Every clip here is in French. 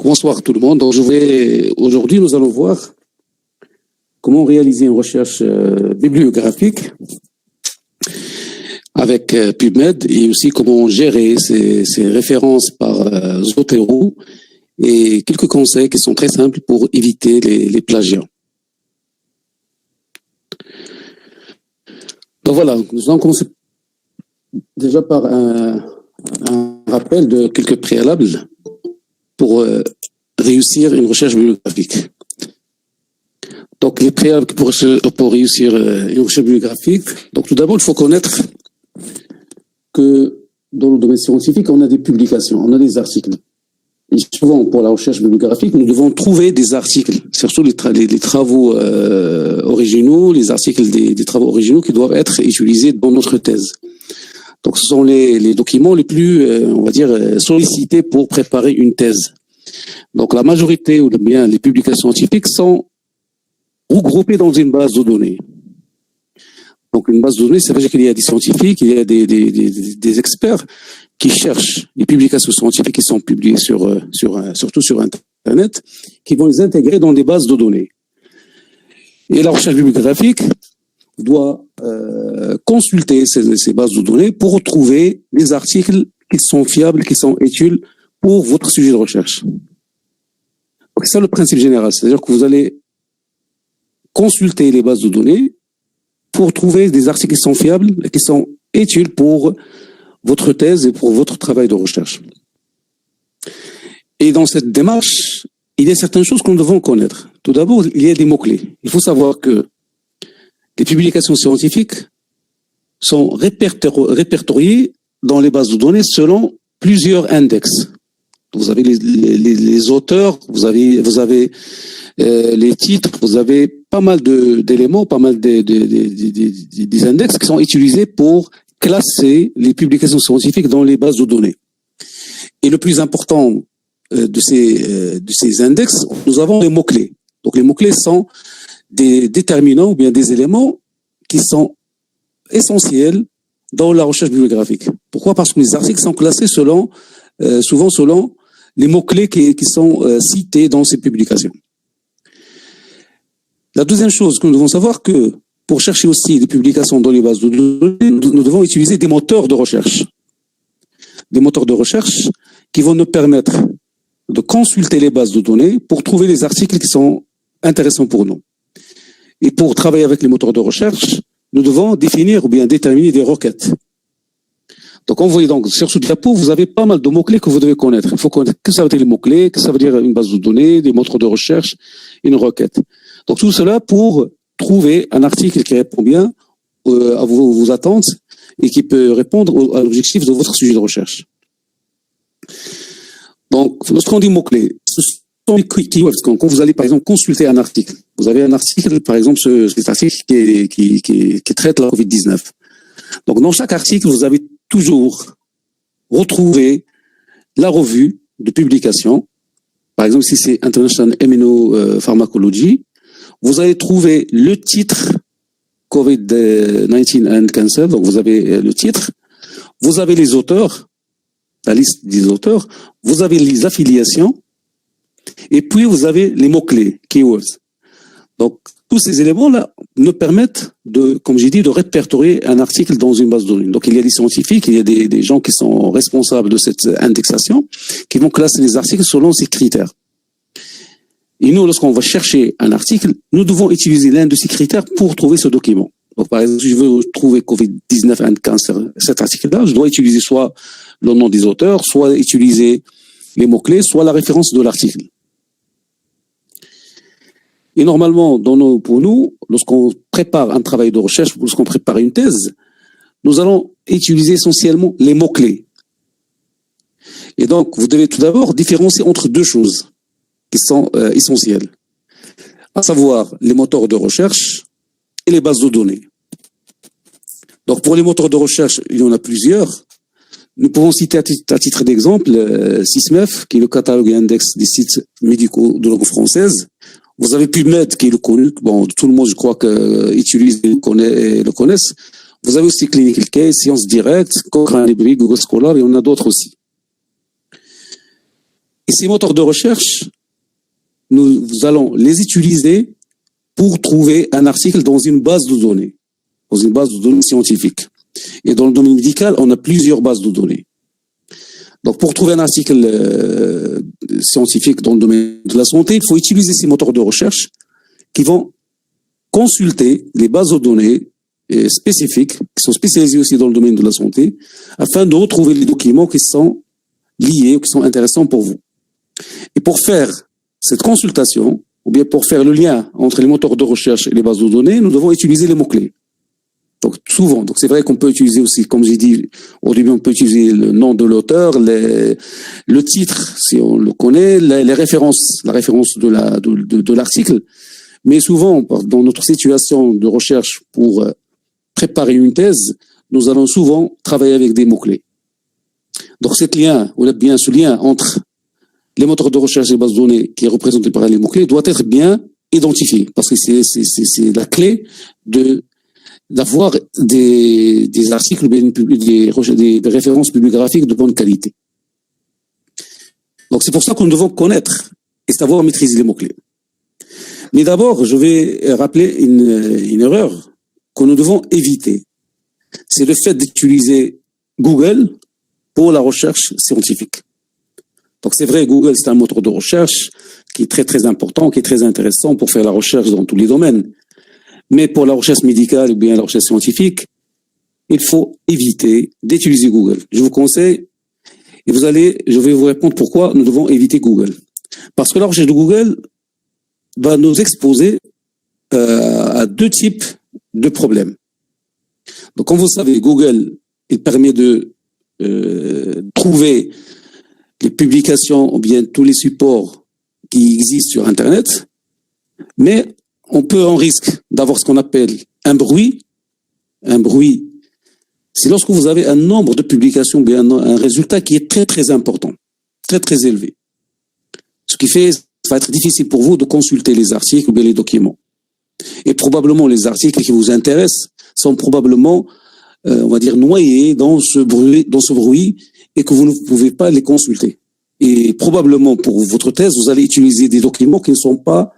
bonsoir tout le monde. Donc, aujourd'hui, nous allons voir comment réaliser une recherche bibliographique avec PubMed et aussi comment gérer ces références par Zotero et quelques conseils qui sont très simples pour éviter les plagiats. Donc voilà, nous allons commencer déjà par un rappel de quelques préalables pour réussir une recherche bibliographique. Donc, les préalables pour réussir une recherche bibliographique. Donc, tout d'abord, il faut connaître que dans le domaine scientifique, on a des publications, on a des articles. Et souvent, pour la recherche bibliographique, nous devons trouver des articles, surtout les travaux originaux, les articles des travaux originaux qui doivent être utilisés dans notre thèse. Donc, ce sont les documents les plus, on va dire, sollicités pour préparer une thèse. Donc, la majorité ou bien les publications scientifiques sont regroupées dans une base de données. Donc, une base de données, ça veut dire qu'il y a des scientifiques, il y a des experts qui cherchent les publications scientifiques qui sont publiées surtout sur Internet, qui vont les intégrer dans des bases de données. Et la recherche bibliographique doit consulter ces bases de données pour retrouver les articles qui sont fiables, qui sont utiles pour votre sujet de recherche. Donc, c'est ça le principe général. C'est-à-dire que vous allez consulter les bases de données pour trouver des articles qui sont fiables et qui sont utiles pour votre thèse et pour votre travail de recherche. Et dans cette démarche, il y a certaines choses que nous devons connaître. Tout d'abord, il y a des mots-clés. Il faut savoir que les publications scientifiques sont répertoriées dans les bases de données selon plusieurs index. Vous avez les auteurs, vous avez les titres, vous avez pas mal d'éléments, pas mal des index qui sont utilisés pour classer les publications scientifiques dans les bases de données. Et le plus important de ces index, nous avons les mots-clés. Donc les mots-clés sont des déterminants ou bien des éléments qui sont essentiels dans la recherche bibliographique. Pourquoi? Parce que les articles sont classés souvent selon les mots-clés qui sont cités dans ces publications. La deuxième chose que nous devons savoir, que pour chercher aussi des publications dans les bases de données, nous devons utiliser des moteurs de recherche. Des moteurs de recherche qui vont nous permettre de consulter les bases de données pour trouver les articles qui sont intéressants pour nous. Et pour travailler avec les moteurs de recherche, nous devons définir ou bien déterminer des requêtes. Donc, on voit donc sur ce diapo, vous avez pas mal de mots-clés que vous devez connaître. Il faut connaître que ça veut dire les mots-clés, que ça veut dire une base de données, des moteurs de recherche, une requête. Donc, tout cela pour trouver un article qui répond bien à vos attentes et qui peut répondre à l'objectif de votre sujet de recherche. Donc, lorsqu'on dit mots-clés, ce sont les keywords. Quand vous allez, par exemple, consulter un article, vous avez un article, par exemple, cet article qui traite la COVID-19. Donc, dans chaque article, vous avez toujours retrouvé la revue de publication. Par exemple, si c'est International Immunopharmacology, vous allez trouver le titre COVID-19 and Cancer. Donc, vous avez le titre. Vous avez les auteurs, la liste des auteurs. Vous avez les affiliations. Et puis, vous avez les mots-clés, keywords. Donc, tous ces éléments-là nous permettent comme j'ai dit, de répertorier un article dans une base de données. Donc, il y a des scientifiques, il y a des gens qui sont responsables de cette indexation, qui vont classer les articles selon ces critères. Et nous, lorsqu'on va chercher un article, nous devons utiliser l'un de ces critères pour trouver ce document. Donc, par exemple, si je veux trouver COVID-19 and Cancer, cet article-là, je dois utiliser soit le nom des auteurs, soit utiliser les mots-clés, soit la référence de l'article. Et normalement, pour nous, lorsqu'on prépare un travail de recherche, lorsqu'on prépare une thèse, nous allons utiliser essentiellement les mots-clés. Et donc, vous devez tout d'abord différencier entre deux choses qui sont essentielles, à savoir les moteurs de recherche et les bases de données. Donc, pour les moteurs de recherche, il y en a plusieurs. Nous pouvons citer à titre d'exemple SysMef, qui est le catalogue et index des sites médicaux de langue française. Vous avez PubMed, qui est le connu, bon, tout le monde, je crois, utilise et le connaissent. Vous avez aussi Clinical Case, Sciences Direct, Cochrane Library, Google Scholar, et on a d'autres aussi. Et ces moteurs de recherche, nous allons les utiliser pour trouver un article dans une base de données, scientifique. Et dans le domaine médical, on a plusieurs bases de données. Donc, pour trouver un article scientifique dans le domaine de la santé, il faut utiliser ces moteurs de recherche qui vont consulter les bases de données spécifiques, qui sont spécialisées aussi dans le domaine de la santé, afin de retrouver les documents qui sont liés ou qui sont intéressants pour vous. Et pour faire cette consultation, ou bien pour faire le lien entre les moteurs de recherche et les bases de données, nous devons utiliser les mots-clés. Donc, souvent. Donc, c'est vrai qu'on peut utiliser aussi, comme j'ai dit au début, on peut utiliser le nom de l'auteur, le titre, si on le connaît, les références, la référence de l'article. Mais souvent, dans notre situation de recherche pour préparer une thèse, nous allons souvent travailler avec des mots-clés. Donc, ce lien entre les moteurs de recherche et les bases de données qui est représenté par les mots-clés doit être bien identifié, parce que c'est la clé d'avoir des articles, des références bibliographiques de bonne qualité. Donc, c'est pour ça que nous devons connaître et savoir maîtriser les mots-clés. Mais d'abord, je vais rappeler une erreur que nous devons éviter. C'est le fait d'utiliser Google pour la recherche scientifique. Donc, c'est vrai, Google, c'est un moteur de recherche qui est très, très important, qui est très intéressant pour faire la recherche dans tous les domaines. Mais pour la recherche médicale ou bien la recherche scientifique, il faut éviter d'utiliser Google. Je vous conseille, et je vais vous répondre pourquoi nous devons éviter Google. Parce que la recherche de Google va nous exposer à deux types de problèmes. Donc, comme vous savez, Google, il permet de trouver les publications ou bien tous les supports qui existent sur Internet, mais on peut en risque d'avoir ce qu'on appelle un bruit. Un bruit, c'est lorsque vous avez un nombre de publications, bien un résultat qui est très très important, très très élevé. Ce qui fait, ça va être difficile pour vous de consulter les articles ou bien les documents. Et probablement les articles qui vous intéressent sont probablement, on va dire, noyés dans ce bruit et que vous ne pouvez pas les consulter. Et probablement pour votre thèse, vous allez utiliser des documents qui ne sont pas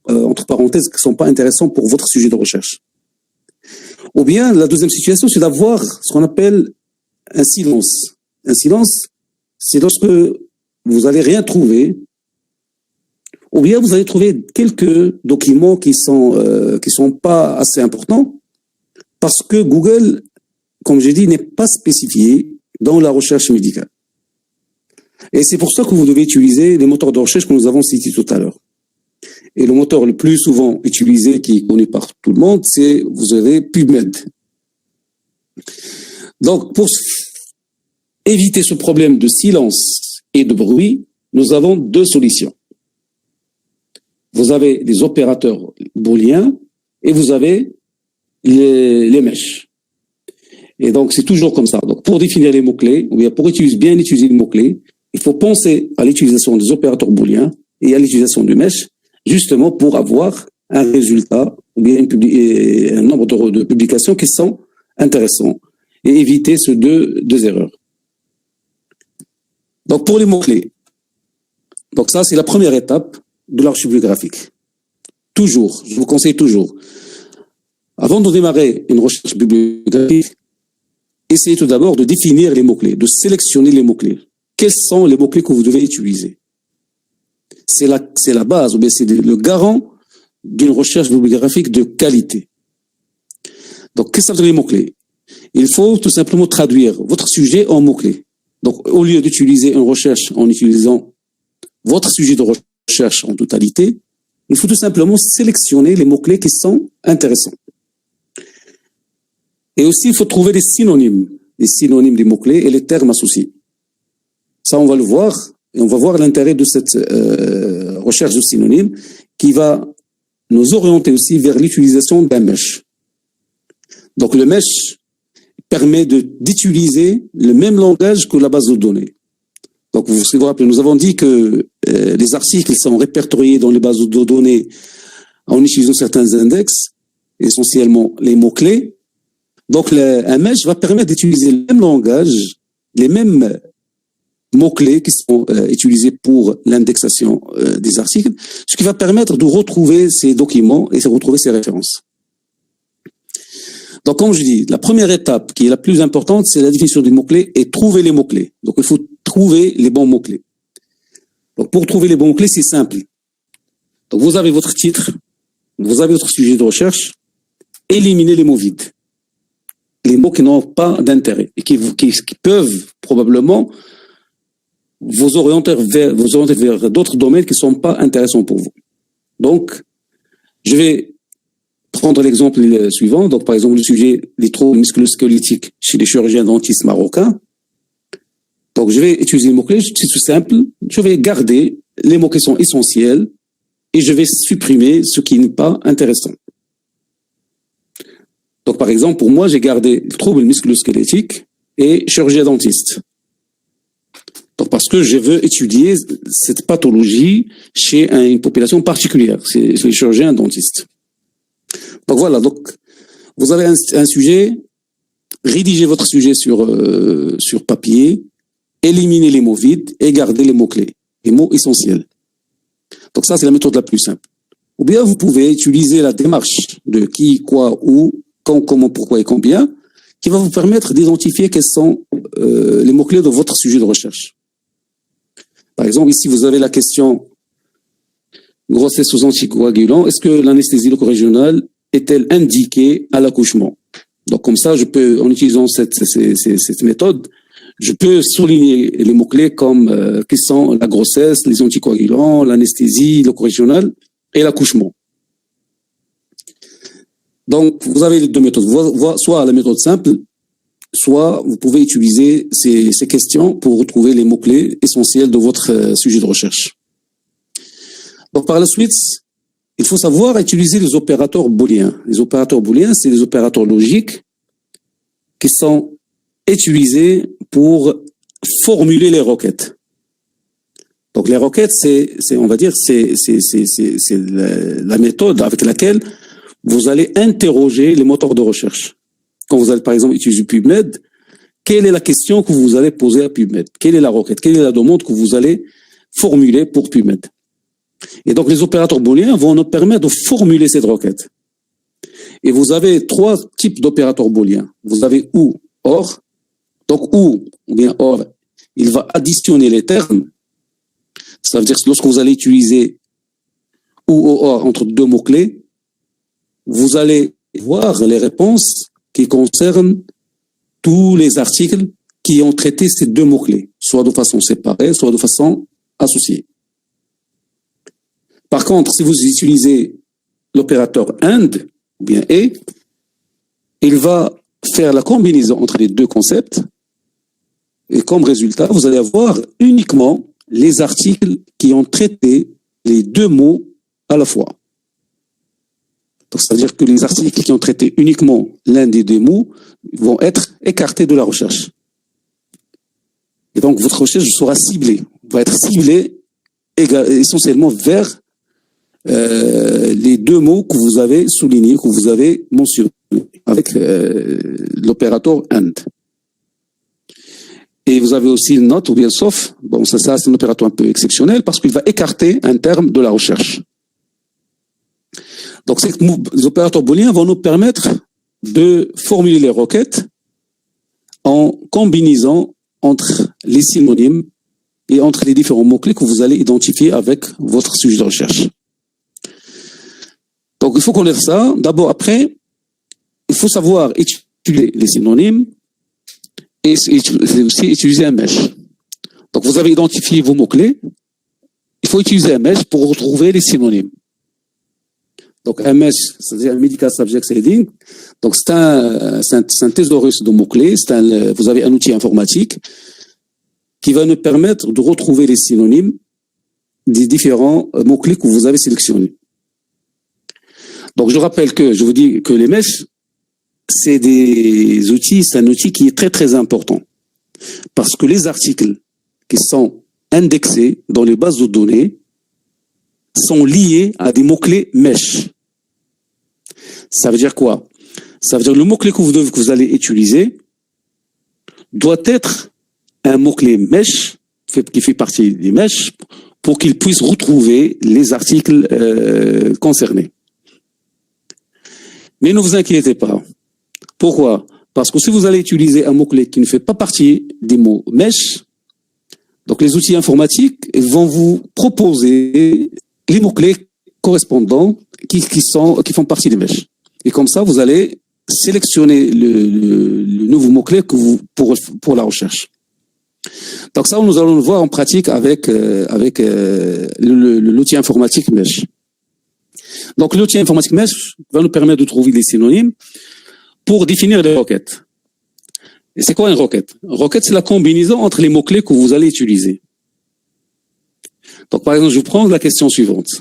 entre parenthèses, qui ne sont pas intéressants pour votre sujet de recherche. Ou bien, la deuxième situation, c'est d'avoir ce qu'on appelle un silence. Un silence, c'est lorsque vous n'allez rien trouver, ou bien vous allez trouver quelques documents qui sont pas assez importants, parce que Google, comme j'ai dit, n'est pas spécifié dans la recherche médicale. Et c'est pour ça que vous devez utiliser les moteurs de recherche que nous avons cités tout à l'heure. Et le moteur le plus souvent utilisé, qui est connu par tout le monde, c'est, vous avez PubMed. Donc, pour éviter ce problème de silence et de bruit, nous avons deux solutions. Vous avez les opérateurs booléens et vous avez les mèches. Et donc, c'est toujours comme ça. Donc, pour définir les mots-clés, ou bien pour bien utiliser les mots-clés, il faut penser à l'utilisation des opérateurs booléens et à l'utilisation de mèches, justement pour avoir un résultat ou bien un nombre de publications qui sont intéressants et éviter ces deux erreurs. Donc pour les mots-clés, donc ça c'est la première étape de la recherche bibliographique. Toujours, je vous conseille toujours, avant de démarrer une recherche bibliographique, essayez tout d'abord de définir les mots-clés, de sélectionner les mots-clés. Quels sont les mots-clés que vous devez utiliser? C'est la base, ou bien c'est le garant d'une recherche bibliographique de qualité. Donc, qu'est-ce que ça veut dire les mots-clés? Il faut tout simplement traduire votre sujet en mots-clés. Donc, au lieu d'utiliser une recherche en utilisant votre sujet de recherche en totalité, il faut tout simplement sélectionner les mots-clés qui sont intéressants. Et aussi, il faut trouver les synonymes des mots-clés et les termes associés. Ça, on va le voir. Et on va voir l'intérêt de cette recherche de synonymes qui va nous orienter aussi vers l'utilisation d'un mesh. Donc le mesh permet d'utiliser le même langage que la base de données. Donc vous rappelez, nous avons dit que les articles sont répertoriés dans les bases de données en utilisant certains index, essentiellement les mots-clés. Donc un mesh va permettre d'utiliser le même langage, les mêmes mots-clés qui sont utilisés pour l'indexation des articles, ce qui va permettre de retrouver ces documents et de retrouver ces références. Donc, comme je dis, la première étape qui est la plus importante, c'est la définition des mots-clés et trouver les mots-clés. Donc, il faut trouver les bons mots-clés. Donc, pour trouver les bons mots-clés, c'est simple. Donc, vous avez votre titre, vous avez votre sujet de recherche, éliminez les mots vides. Les mots qui n'ont pas d'intérêt et qui peuvent probablement vous orienter vers d'autres domaines qui ne sont pas intéressants pour vous. Donc, je vais prendre l'exemple suivant. Donc, par exemple, le sujet des troubles musculo-squelettiques chez les chirurgiens dentistes marocains. Donc, je vais utiliser les mots-clés, c'est tout simple. Je vais garder les mots qui sont essentiels et je vais supprimer ce qui n'est pas intéressant. Donc, par exemple, pour moi, j'ai gardé troubles musculo-squelettiques et chirurgien dentiste. Donc, parce que je veux étudier cette pathologie chez une population particulière, c'est les chirurgiens dentistes. Donc voilà, donc vous avez un sujet, rédigez votre sujet sur papier, éliminez les mots vides et gardez les mots-clés, les mots essentiels. Donc ça, c'est la méthode la plus simple. Ou bien vous pouvez utiliser la démarche de qui, quoi, où, quand, comment, pourquoi et combien, qui va vous permettre d'identifier quels sont les mots-clés de votre sujet de recherche. Par exemple, ici, vous avez la question grossesse sous anticoagulant. Est-ce que l'anesthésie loco-régionale est-elle indiquée à l'accouchement? Donc, comme ça, je peux, en utilisant cette méthode, je peux souligner les mots-clés comme qui sont la grossesse, les anticoagulants, l'anesthésie loco-régionale et l'accouchement. Donc, vous avez les deux méthodes. Soit la méthode simple, soit vous pouvez utiliser ces questions pour retrouver les mots-clés essentiels de votre sujet de recherche. Donc, par la suite, il faut savoir utiliser les opérateurs booléens. Les opérateurs booléens, c'est des opérateurs logiques qui sont utilisés pour formuler les requêtes. Donc, les requêtes, on va dire, c'est la méthode avec laquelle vous allez interroger les moteurs de recherche. Quand vous allez, par exemple, utiliser PubMed, quelle est la question que vous allez poser à PubMed? Quelle est la requête? Quelle est la demande que vous allez formuler pour PubMed? Et donc, les opérateurs booléens vont nous permettre de formuler cette requête. Et vous avez trois types d'opérateurs booléens. Vous avez ou, or. Donc, ou bien or, il va additionner les termes. Ça veut dire que lorsque vous allez utiliser ou or entre deux mots-clés, vous allez voir les réponses qui concernent tous les articles qui ont traité ces deux mots-clés, soit de façon séparée, soit de façon associée. Par contre, si vous utilisez l'opérateur AND, ou bien et, il va faire la combinaison entre les deux concepts, et comme résultat, vous allez avoir uniquement les articles qui ont traité les deux mots à la fois. Donc, c'est-à-dire que les articles qui ont traité uniquement l'un des deux mots vont être écartés de la recherche. Et donc, votre recherche sera ciblée, va être ciblée essentiellement vers les deux mots que vous avez soulignés, que vous avez mentionnés avec l'opérateur AND. Et vous avez aussi une note ou bien sauf. Bon, ça c'est un opérateur un peu exceptionnel parce qu'il va écarter un terme de la recherche. Donc, les opérateurs booléens vont nous permettre de formuler les requêtes en combinaison entre les synonymes et entre les différents mots-clés que vous allez identifier avec votre sujet de recherche. Donc, il faut connaître ça. D'abord, après, il faut savoir utiliser les synonymes et aussi utiliser un mesh. Donc, vous avez identifié vos mots-clés. Il faut utiliser un mesh pour retrouver les synonymes. Donc, un mesh, c'est-à-dire un medical subject heading. Donc, c'est un thésaurus de mots-clés. Vous avez un outil informatique qui va nous permettre de retrouver les synonymes des différents mots-clés que vous avez sélectionnés. Donc, je rappelle que, je vous dis que les meshes, c'est un outil qui est très, très important. Parce que les articles qui sont indexés dans les bases de données sont liés à des mots-clés mesh. Ça veut dire quoi? Ça veut dire que le mot-clé que vous allez utiliser doit être un mot-clé mesh qui fait partie des mèches pour qu'il puisse retrouver les articles concernés. Mais ne vous inquiétez pas. Pourquoi? Parce que si vous allez utiliser un mot-clé qui ne fait pas partie des mots mèches, donc les outils informatiques vont vous proposer les mots-clés correspondants qui font partie des mèches. Et comme ça, vous allez sélectionner le nouveau mot-clé pour la recherche. Donc ça, nous allons le voir en pratique avec l'outil informatique Mesh. Donc l'outil informatique Mesh va nous permettre de trouver des synonymes pour définir les requêtes. Et c'est quoi une requête? Une requête, c'est la combinaison entre les mots-clés que vous allez utiliser. Donc par exemple, je vous prends la question suivante.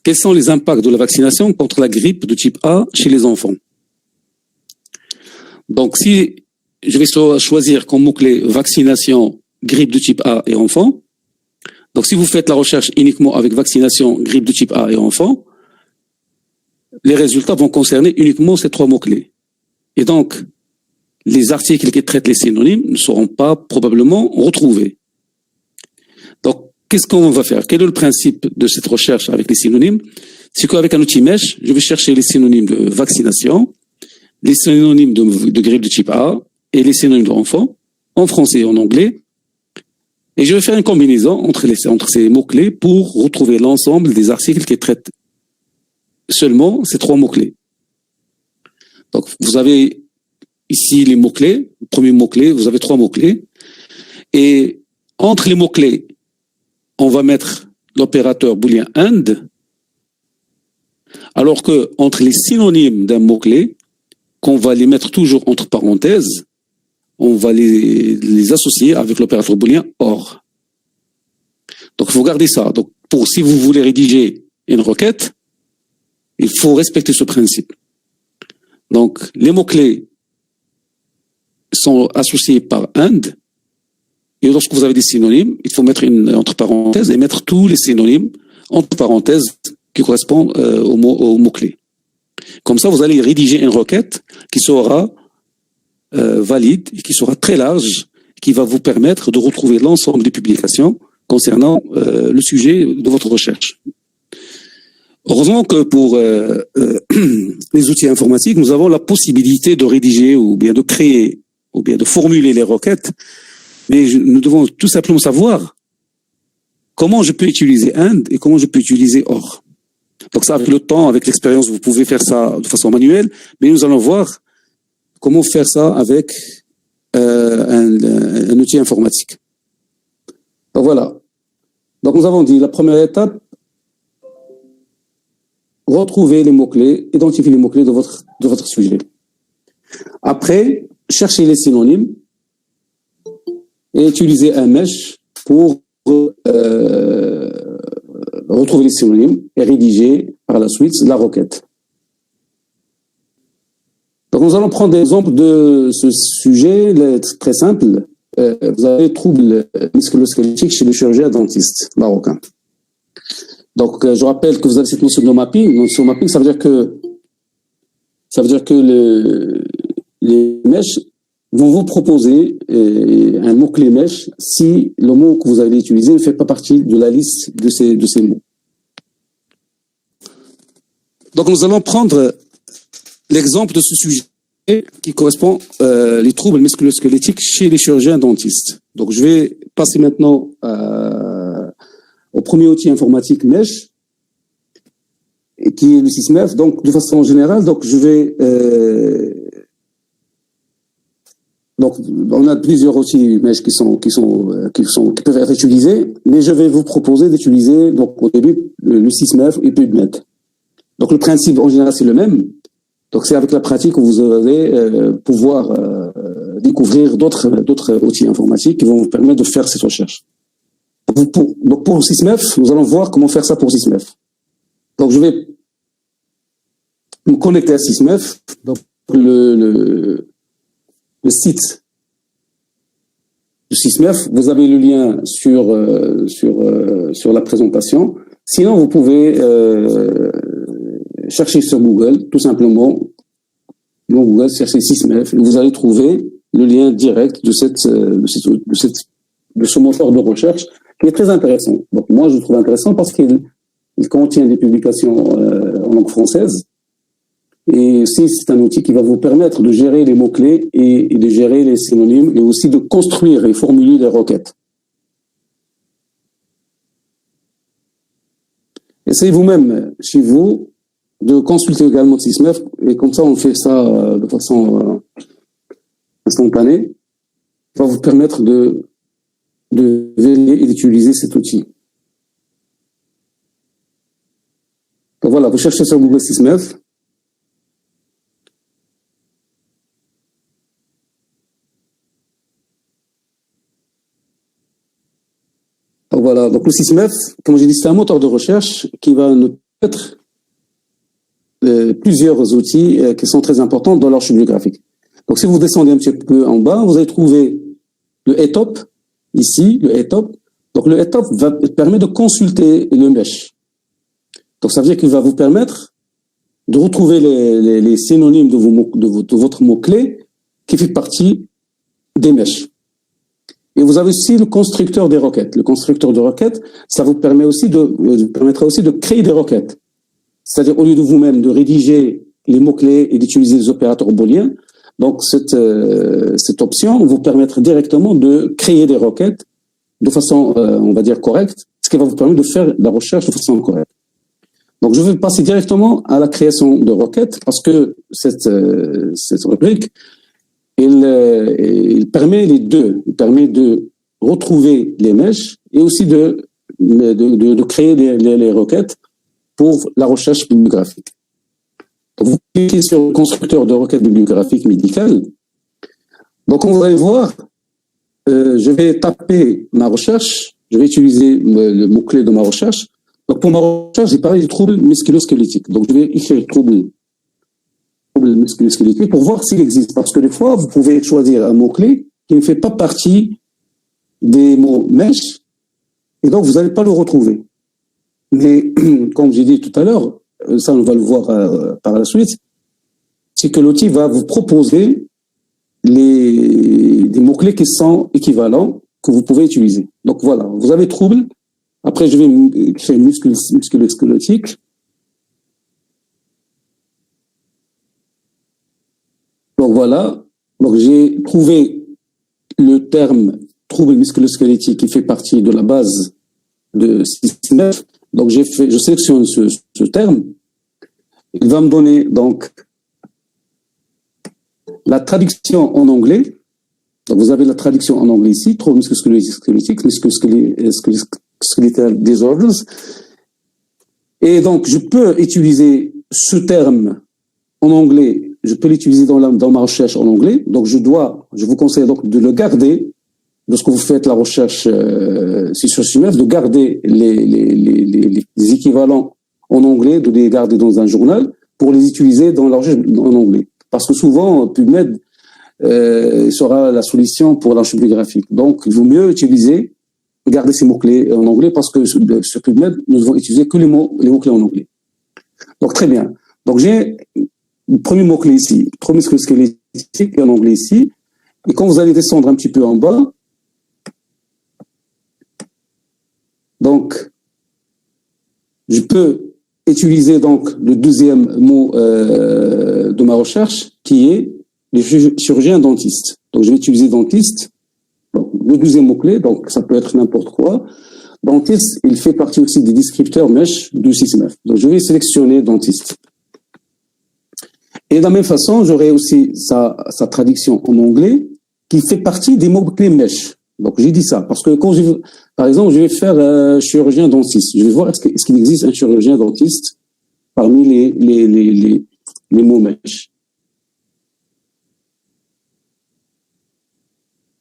Quels sont les impacts de la vaccination contre la grippe de type A chez les enfants? Donc si je vais choisir comme mot-clé vaccination, grippe de type A et enfant. Donc, si vous faites la recherche uniquement avec vaccination, grippe de type A et enfant, les résultats vont concerner uniquement ces trois mots-clés. Et donc, les articles qui traitent les synonymes ne seront pas probablement retrouvés. Donc, qu'est-ce qu'on va faire? Quel est le principe de cette recherche avec les synonymes? C'est qu'avec un outil Mesh, je vais chercher les synonymes de vaccination, les synonymes de grippe de type A, et les synonymes de enfant, en français et en anglais. Et je vais faire une combinaison entre ces mots-clés pour retrouver l'ensemble des articles qui traitent seulement ces trois mots-clés. Donc, vous avez ici les mots-clés. Le premier mot-clé, vous avez trois mots-clés. Et entre les mots-clés, on va mettre l'opérateur booléen AND, alors que entre les synonymes d'un mot-clé, qu'on va les mettre toujours entre parenthèses, on va les associer avec l'opérateur booléen OR. Donc, il faut garder ça. Donc, si vous voulez rédiger une requête, il faut respecter ce principe. Donc, les mots-clés sont associés par AND. Et lorsque vous avez des synonymes, il faut mettre entre parenthèses et mettre tous les synonymes entre parenthèses qui correspondent aux mots-clés. Comme ça, vous allez rédiger une requête qui sera valide et qui sera très large, qui va vous permettre de retrouver l'ensemble des publications concernant le sujet de votre recherche. Heureusement que pour les outils informatiques, nous avons la possibilité de rédiger ou bien de créer ou bien de formuler les requêtes, mais nous devons tout simplement savoir comment je peux utiliser AND et comment je peux utiliser OR. Donc ça, avec le temps, avec l'expérience, vous pouvez faire ça de façon manuelle, mais nous allons voir comment faire ça avec un outil informatique. Donc voilà. Donc nous avons dit la première étape, retrouver les mots-clés, identifier les mots-clés de votre sujet. Après, chercher les synonymes et utiliser un mesh pour retrouver les synonymes et rédiger par la suite la requête. Donc nous allons prendre l'exemple de ce sujet très simple. Vous avez trouble musculo-squelettique chez le chirurgien dentiste marocain. Donc je rappelle que vous avez cette notion de mapping. Notion de mapping, ça veut dire que les mèches vont vous proposer un mot-clé mèche si le mot que vous allez utiliser ne fait pas partie de la liste de ces mots. Donc nous allons prendre l'exemple de ce sujet qui correspond les troubles musculo-squelettiques chez les chirurgiens dentistes. Donc je vais passer maintenant au premier outil informatique MESH, qui est le SysMef. Donc de façon générale, donc je vais donc on a plusieurs outils MESH qui peuvent être utilisés, mais je vais vous proposer d'utiliser donc au début le SysMef et PubMed. Donc le principe en général c'est le même. Donc c'est avec la pratique que vous allez pouvoir découvrir d'autres outils informatiques qui vont vous permettre de faire cette recherche. Donc pour SysMef, nous allons voir comment faire ça pour SysMef. Donc je vais me connecter à SysMef. Donc le site de SysMef, vous avez le lien sur la présentation. Sinon vous pouvez cherchez sur Google, tout simplement, dans Google, cherchez SysMef, et vous allez trouver le lien direct de cette de ce moteur de recherche qui est très intéressant. Donc moi, je le trouve intéressant parce qu'il contient des publications en langue française. Et aussi, c'est un outil qui va vous permettre de gérer les mots-clés et de gérer les synonymes et aussi de construire et formuler des requêtes. Essayez vous-même, chez vous, de consulter également Sysmev, et comme ça, on fait ça de façon instantanée. Ça va vous permettre de veiller et d'utiliser cet outil. Donc voilà, vous cherchez sur Google Sysmev. Donc voilà, donc le Sysmev, comme j'ai dit, c'est un moteur de recherche qui va nous permettre plusieurs outils qui sont très importants dans l'arche bibliographique. Donc si vous descendez un petit peu en bas, vous allez trouver le ETOP, ici, le ETOP. Donc le ETOP permet de consulter le mesh. Donc ça veut dire qu'il va vous permettre de retrouver les synonymes de votre mot-clé qui fait partie des meshs. Et vous avez aussi le constructeur des requêtes. Le constructeur de requêtes, ça vous permettra aussi de créer des requêtes. C'est-à-dire, au lieu de vous-même de rédiger les mots-clés et d'utiliser les opérateurs booléens, donc cette option vous permettra directement de créer des requêtes de façon, on va dire, correcte, ce qui va vous permettre de faire la recherche de façon correcte. Donc, je vais passer directement à la création de requêtes parce que cette rubrique, il permet les deux. Il permet de retrouver les meshs et aussi de créer les requêtes pour la recherche bibliographique. Donc, vous cliquez sur le constructeur de requêtes bibliographiques médicales. Donc, on va aller voir, je vais taper ma recherche, je vais utiliser le mot-clé de ma recherche. Donc, pour ma recherche, j'ai parlé de troubles musculo-squelettiques. Donc, je vais écrire troubles musculo-squelettiques pour voir s'il existe. Parce que des fois, vous pouvez choisir un mot-clé qui ne fait pas partie des mots mesh, et donc vous n'allez pas le retrouver. Mais, comme j'ai dit tout à l'heure, ça on va le voir par la suite, c'est que l'outil va vous proposer des mots-clés qui sont équivalents, que vous pouvez utiliser. Donc voilà, vous avez trouble. Après, je vais créer musculo-squelettique. Donc voilà, donc j'ai trouvé le terme trouble musculo-squelettique qui fait partie de la base de Sysmev. Donc je sélectionne ce terme. Il va me donner donc la traduction en anglais. Donc vous avez la traduction en anglais ici, trouble musculo-squelettique, musculo-skeletal disorders. Et donc je peux utiliser ce terme en anglais. Je peux l'utiliser dans ma recherche en anglais. Donc je vous conseille donc de le garder lorsque vous faites la recherche sur Sysmev, de garder les équivalents en anglais, de les garder dans un journal pour les utiliser dans la recherche en anglais. Parce que souvent, PubMed sera la solution pour l'arche bibliographique. Donc, il vaut mieux garder ces mots-clés en anglais parce que sur PubMed, nous devons utiliser que les mots-clés en anglais. Donc, très bien. Donc, j'ai le premier mot-clé ici, trouble musculo-squelettique en anglais ici. Et quand vous allez descendre un petit peu en bas, donc, je peux utiliser donc le deuxième mot de ma recherche qui est le chirurgien dentiste. Donc, je vais utiliser dentiste. Donc, le deuxième mot-clé, donc ça peut être n'importe quoi. Dentiste, il fait partie aussi des descripteurs mesh du Sysmev. Donc, je vais sélectionner dentiste. Et de la même façon, j'aurai aussi sa traduction en anglais qui fait partie des mots-clés mesh. Donc, j'ai dit ça parce que quand par exemple, je vais faire chirurgien dentiste. Je vais voir est-ce qu'il existe un chirurgien dentiste parmi les mots mesh.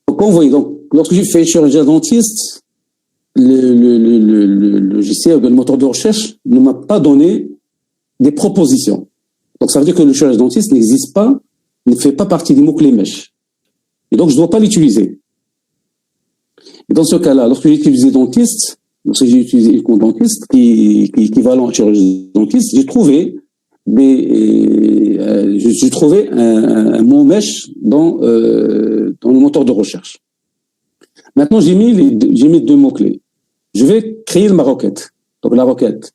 Donc, vous voyez, donc, lorsque je fais chirurgien dentiste, le logiciel, le moteur de recherche ne m'a pas donné des propositions. Donc, ça veut dire que le chirurgien dentiste n'existe pas, ne fait pas partie des mots-clés mesh. Et donc, je ne dois pas l'utiliser. Et dans ce cas-là, lorsque j'ai utilisé dentiste, lorsque j'ai utilisé le compte dentiste, qui est équivalent à chirurgien dentiste, j'ai trouvé un mot mesh dans le moteur de recherche. Maintenant, j'ai mis deux mots-clés. Je vais créer ma requête. Donc, la requête.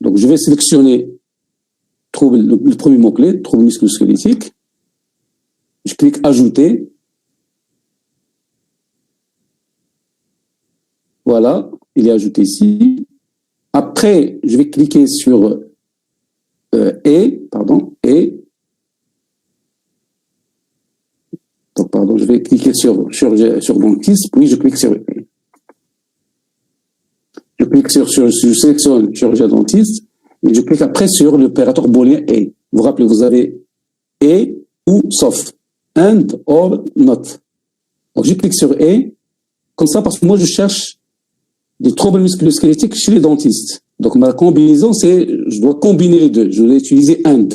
Donc, je vais sélectionner le premier mot-clé, trouble musculo-squelettique. Je clique ajouter. Voilà, il est ajouté ici. Après, je vais cliquer sur et. Donc, pardon, je vais cliquer sur dentiste, puis je clique sur E. Je sélectionne chirurgien dentiste, et je clique après sur l'opérateur booléen et. Vous vous rappelez, vous avez et ou sauf, and or not. Donc, je clique sur et, comme ça, parce que moi, je cherche des troubles musculo-squelettiques chez les dentistes. Donc, ma combinaison, je dois combiner les deux. Je vais utiliser and.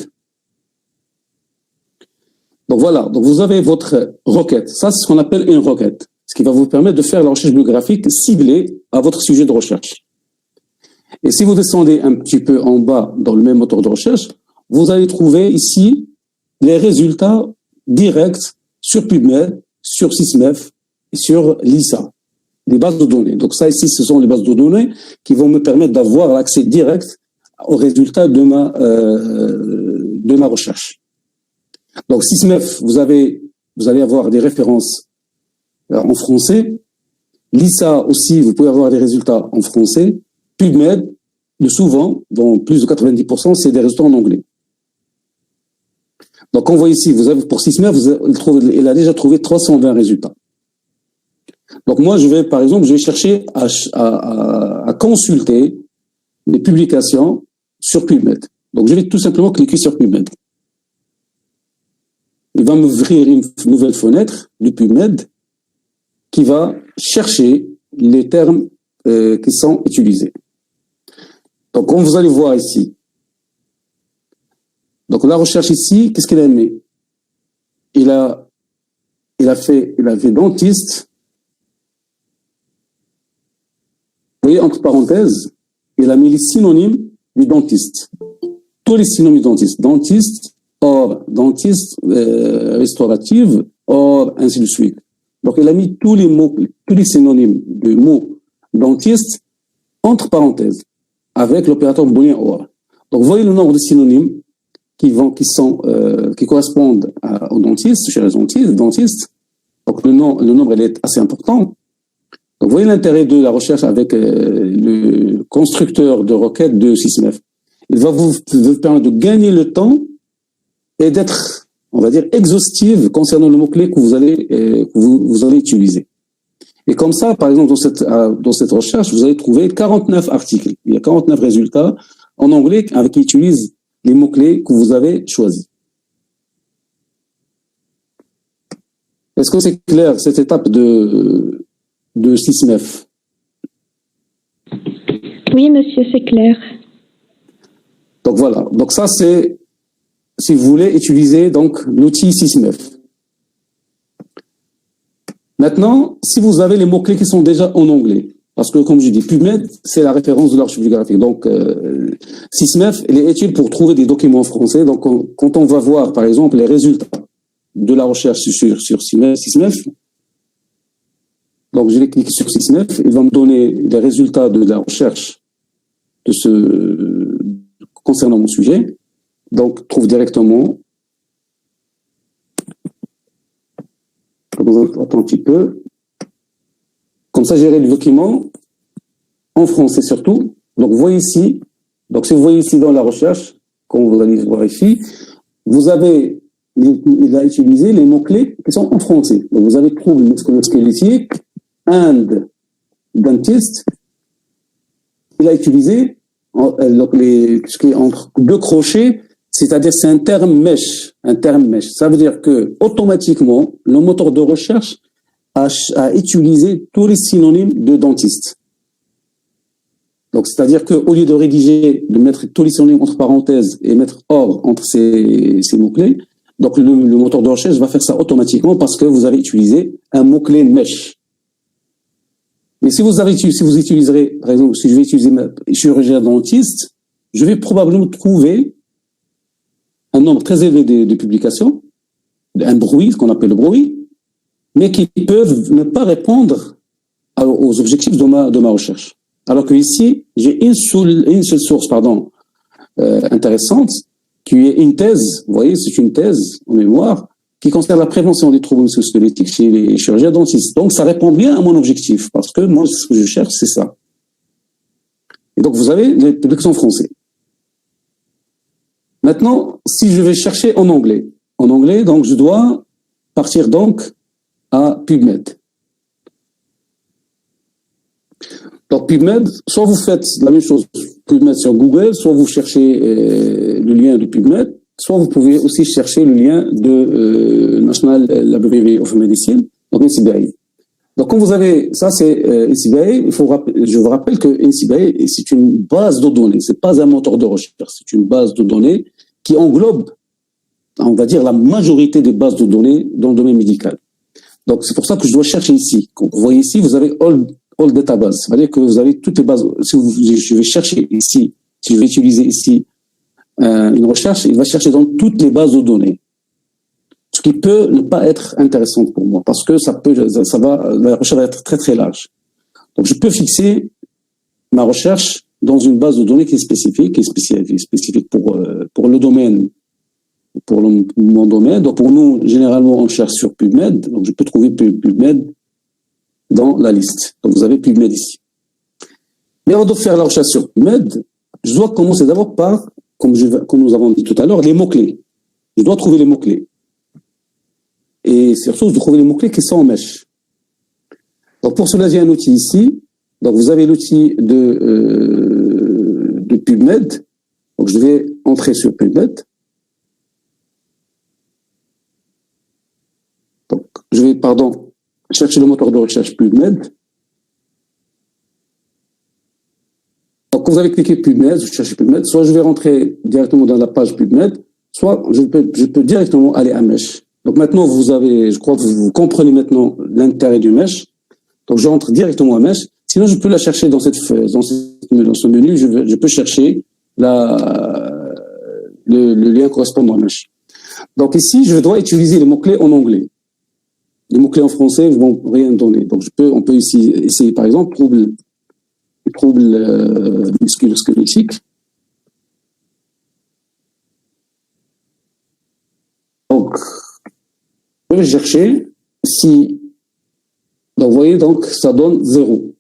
Donc, voilà. Donc, vous avez votre requête. Ça, c'est ce qu'on appelle une requête. Ce qui va vous permettre de faire la recherche bibliographique ciblée à votre sujet de recherche. Et si vous descendez un petit peu en bas dans le même moteur de recherche, vous allez trouver ici les résultats directs sur PubMed, sur SysMef et sur LISA, les bases de données. Donc ça ici, ce sont les bases de données qui vont me permettre d'avoir l'accès direct aux résultats de ma recherche. Donc SysMef, vous allez avoir des références en français. LISA aussi, vous pouvez avoir des résultats en français. PubMed, souvent, dans plus de 90%, c'est des résultats en anglais. Donc, on voit ici, pour SysMef, il a déjà trouvé 320 résultats. Donc, moi, par exemple, je vais chercher à consulter les publications sur PubMed. Donc, je vais tout simplement cliquer sur PubMed. Il va m'ouvrir une nouvelle fenêtre du PubMed qui va chercher les termes qui sont utilisés. Donc, comme vous allez voir ici, donc la recherche ici, qu'est-ce qu'il a mis? Il a fait dentiste. Vous voyez, entre parenthèses, il a mis les synonymes du dentiste. Tous les synonymes du dentiste. Dentiste, or, dentiste, restaurative, or, ainsi de suite. Donc, il a mis tous les synonymes du mot dentiste entre parenthèses, avec l'opérateur booléen or. Donc, vous voyez le nombre de synonymes qui correspondent au dentiste, chez les dentistes. Donc, le nombre, il est assez important. Donc, vous voyez l'intérêt de la recherche avec le constructeur de requêtes de SysMef. Il va vous permettre de gagner le temps et d'être, on va dire, exhaustive concernant le mot-clé que vous allez utiliser. Et comme ça, par exemple, dans cette recherche, vous allez trouver 49 articles. Il y a 49 résultats en anglais qui utilisent les mots-clés que vous avez choisis. Est-ce que c'est clair, cette étape de SysMef? Oui, monsieur, c'est clair. Donc voilà. Donc ça, c'est, si vous voulez, utiliser donc l'outil SysMef. Maintenant, si vous avez les mots-clés qui sont déjà en anglais, parce que, comme je dis, PubMed, c'est la référence de l'archive bibliographique. Donc, SysMef, il est utile pour trouver des documents en français. Donc, quand on va voir, par exemple, les résultats de la recherche sur SysMef, donc je vais cliquer sur SysMef, il va me donner les résultats de la recherche concernant mon sujet. Donc, trouve directement. Attends un petit peu. Comme ça, gérer le document en français surtout. Donc, vous voyez ici. Donc, si vous voyez ici dans la recherche, comme vous allez voir ici, il a utilisé les mots-clés qui sont en français. Donc, vous avez trouble musculo-squelettique and dentist. Il a utilisé ce qui est entre deux crochets, c'est-à-dire c'est un terme mesh. Ça veut dire que automatiquement, le moteur de recherche a utilisé tous les synonymes de dentiste. Donc, c'est-à-dire qu'au lieu de mettre tous les synonymes entre parenthèses et mettre or entre ces mots-clés, donc le moteur de recherche va faire ça automatiquement parce que vous avez utilisé un mot-clé mesh. Mais si vous utiliserez, par exemple, si je vais utiliser chirurgien dentiste, je vais probablement trouver un nombre très élevé de publications, un bruit, ce qu'on appelle le bruit, mais qui peuvent ne pas répondre aux objectifs de ma recherche. Alors que ici, j'ai une seule source, intéressante, qui est une thèse. Vous voyez, c'est une thèse en mémoire qui concerne la prévention des troubles musculo-squelettiques chez les chirurgiens dentistes. Donc, ça répond bien à mon objectif, parce que moi, ce que je cherche, c'est ça. Et donc, vous avez les publications en français. Maintenant, si je vais chercher en anglais, donc, je dois partir donc à PubMed. Donc, PubMed, soit vous faites la même chose, PubMed sur Google, soit vous cherchez le lien de PubMed, soit vous pouvez aussi chercher le lien de National Library of Medicine, donc NCBI. Donc, quand vous avez, ça c'est NCBI, je vous rappelle que NCBI, c'est une base de données, c'est pas un moteur de recherche, c'est une base de données qui englobe, on va dire, la majorité des bases de données dans le domaine médical. Donc, c'est pour ça que je dois chercher ici. Quand vous voyez ici, vous avez all database. C'est-à-dire que vous avez toutes les bases. Si je vais chercher ici, si je vais utiliser ici une recherche, il va chercher dans toutes les bases de données. Ce qui peut ne pas être intéressant pour moi, parce que la recherche va être très très large. Donc, je peux fixer ma recherche dans une base de données qui est spécifique pour le domaine, mon domaine. Donc, pour nous, généralement, on cherche sur PubMed. Donc, je peux trouver PubMed dans la liste. Donc, vous avez PubMed ici. Mais avant de faire la recherche sur PubMed, je dois commencer d'abord par, comme nous avons dit tout à l'heure, les mots-clés. Je dois trouver les mots-clés. Et surtout, je dois trouver les mots-clés qui sont en mèche. Donc, pour cela, j'ai un outil ici. Donc, vous avez l'outil de PubMed. Donc, je vais entrer sur PubMed. Donc, je vais, chercher le moteur de recherche PubMed. Donc, quand vous avez cliqué PubMed, je cherche PubMed, soit je vais rentrer directement dans la page PubMed, soit je peux directement aller à Mesh. Donc, maintenant, je crois que vous comprenez maintenant l'intérêt du Mesh. Donc, je rentre directement à Mesh. Sinon, je peux la chercher dans ce menu, je peux chercher le lien correspondant à Mesh. Donc, ici, je dois utiliser les mots-clés en anglais. Les mots-clés en français ne vont rien donner. Donc, on peut ici essayer, par exemple, trouble musculo-squelettique. Donc, je vais chercher donc, vous voyez, donc, ça donne 0.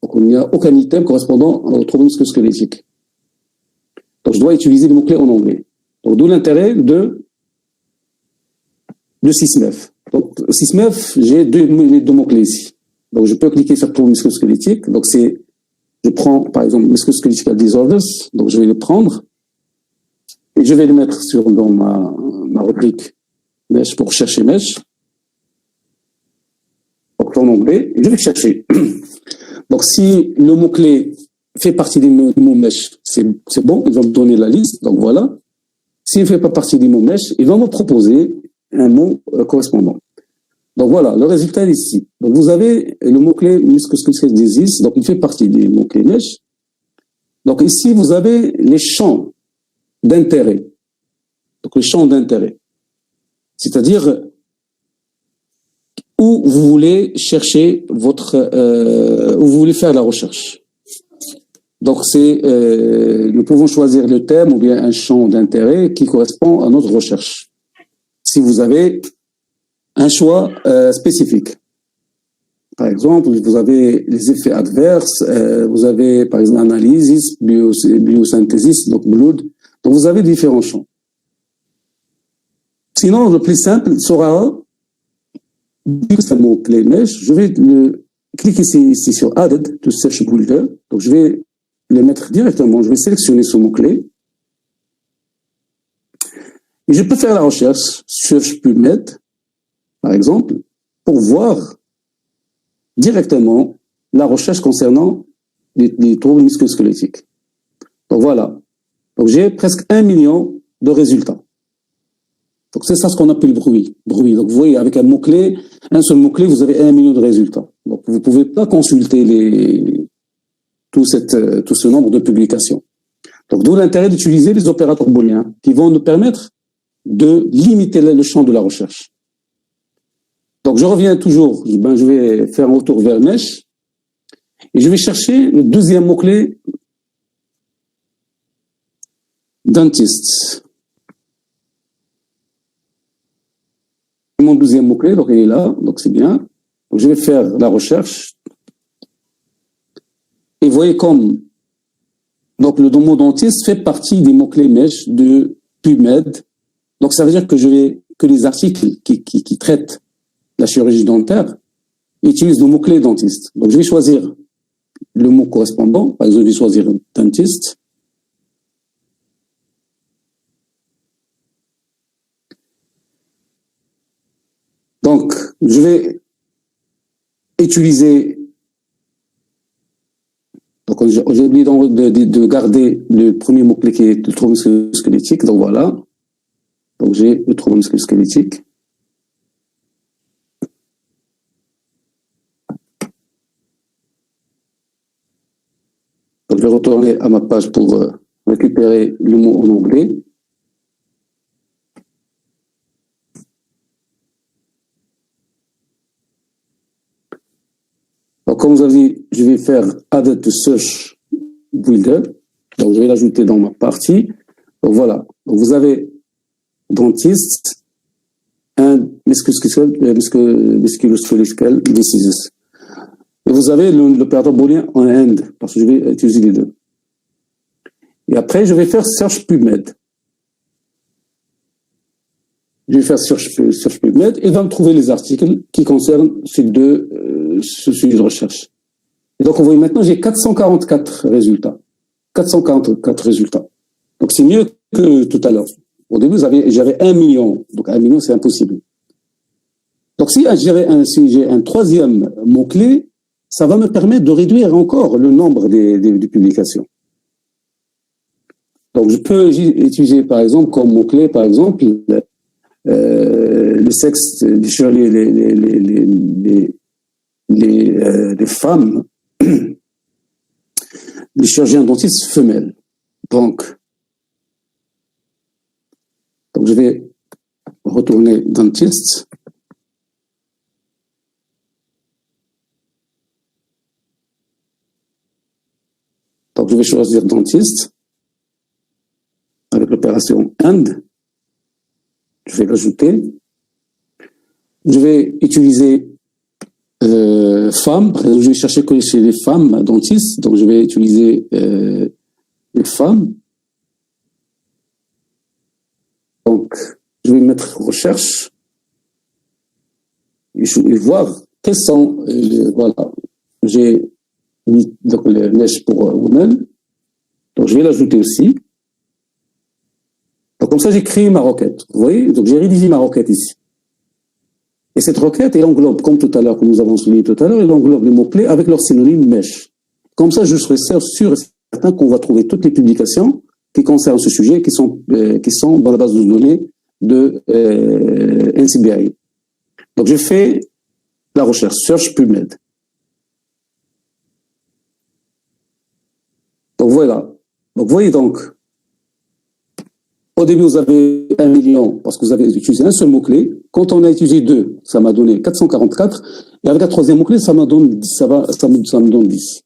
Donc, il n'y a aucun item correspondant au trouble musculo-squelettique. Donc, je dois utiliser les mots-clés en anglais. Donc, d'où l'intérêt de SysMef. Donc, SysMef, j'ai deux mots-clés ici. Donc, je peux cliquer sur trouble musculo-squelettique. Donc, je prends, par exemple, musculo-skeletal disorders. Donc, je vais le prendre. Et je vais le mettre dans ma rubrique Mesh pour chercher Mesh. Donc, en anglais, je vais chercher. Donc, si le mot-clé fait partie des mots Mesh, c'est bon, il va me donner la liste. Donc, voilà. S'il ne fait pas partie des mots Mesh, il va me proposer un mot correspondant. Donc, voilà, le résultat est ici. Donc, vous avez le mot-clé musculo-skeletal disease. Donc, il fait partie des mots-clés Mesh. Donc, ici, vous avez les champs d'intérêt. Donc, les champs d'intérêt. C'est-à-dire où vous voulez chercher où vous voulez faire la recherche. Donc, nous pouvons choisir le thème ou bien un champ d'intérêt qui correspond à notre recherche. Si vous avez un choix spécifique. Par exemple, vous avez les effets adverses, vous avez, par exemple, analysis, biosynthesis, donc blood. Donc, vous avez différents champs. Sinon, le plus simple sera, vu que c'est un mot-clé Mesh, je vais cliquer ici sur Added to Search Builder. Donc, je vais le mettre directement, je vais sélectionner ce mot-clé. Et je peux faire la recherche sur PubMed, par exemple, pour voir directement la recherche concernant les troubles musculo-squelettiques. Donc, voilà. Donc, j'ai presque 1 million de résultats. Donc, c'est ça ce qu'on appelle bruit. Donc, vous voyez, avec un seul mot-clé, vous avez 1 million de résultats. Donc, vous ne pouvez pas consulter tout ce nombre de publications. Donc, d'où l'intérêt d'utiliser les opérateurs booléens qui vont nous permettre de limiter le champ de la recherche. Donc, je reviens toujours, je vais faire un retour vers Mesh et je vais chercher le deuxième mot-clé, dentiste. Mon deuxième mot-clé, donc il est là, donc c'est bien. Donc, je vais faire la recherche. Et vous voyez comme donc le mot dentiste fait partie des mots-clés Mesh de PubMed. Donc, ça veut dire que les articles qui traitent la chirurgie dentaire utilisent le mot-clé dentiste. Donc, je vais choisir le mot correspondant. Par exemple, je vais choisir dentiste. Donc, je vais utiliser. Donc, j'ai oublié de garder le premier mot-clé qui est le trouble musculo-squelettique. Donc, voilà. Donc, j'ai le trouble musculo-squelettique. Donc, je vais retourner à ma page pour récupérer le mot en anglais. Donc, comme vous avez dit, je vais faire Add to Search Builder. Donc, je vais l'ajouter dans ma partie. Donc, voilà. Donc, vous avez dentiste and musculoskeletal diseases. Et vous avez l'opérateur booléen en end, parce que je vais utiliser les deux. Et après, je vais faire Search PubMed. Je vais faire Search PubMed et il va me trouver les articles qui concernent ce sujet de recherche. Et donc, vous voyez maintenant, j'ai 444 résultats. 444 résultats. Donc, c'est mieux que tout à l'heure. Au début, j'avais 1 million. Donc, 1 million, c'est impossible. Donc, si j'ai un troisième mot-clé, ça va me permettre de réduire encore le nombre des publications. Donc, je peux utiliser, par exemple, comme mot-clé, par exemple, le sexe, les femmes, les chirurgiens dentistes femelles. Donc, je vais retourner dentiste. Donc, je vais choisir dentiste avec l'opération AND. Je vais l'ajouter. Je vais utiliser femmes. Par exemple, je vais chercher chez les femmes dentistes. Donc, je vais utiliser les femmes. Donc, je vais mettre recherche et voir quels sont voilà. J'ai mis donc le mesh pour women. Donc, je vais l'ajouter aussi. Donc, comme ça, j'ai créé ma requête. Vous voyez? Donc, j'ai rédigé ma requête ici. Et cette requête, elle englobe, comme tout à l'heure, comme nous avons souligné tout à l'heure, elle englobe les mots-clés avec leur synonyme mesh. Comme ça, je serai sûr et certain qu'on va trouver toutes les publications qui concernent ce sujet, qui sont dans la base de données de NCBI. Donc, je fais la recherche, Search PubMed. Donc, voilà. Donc, vous voyez donc, au début, vous avez 1 million parce que vous avez utilisé un seul mot-clé. Quand on a utilisé 2, ça m'a donné 444. Et avec un troisième mot-clé, ça me donne 10.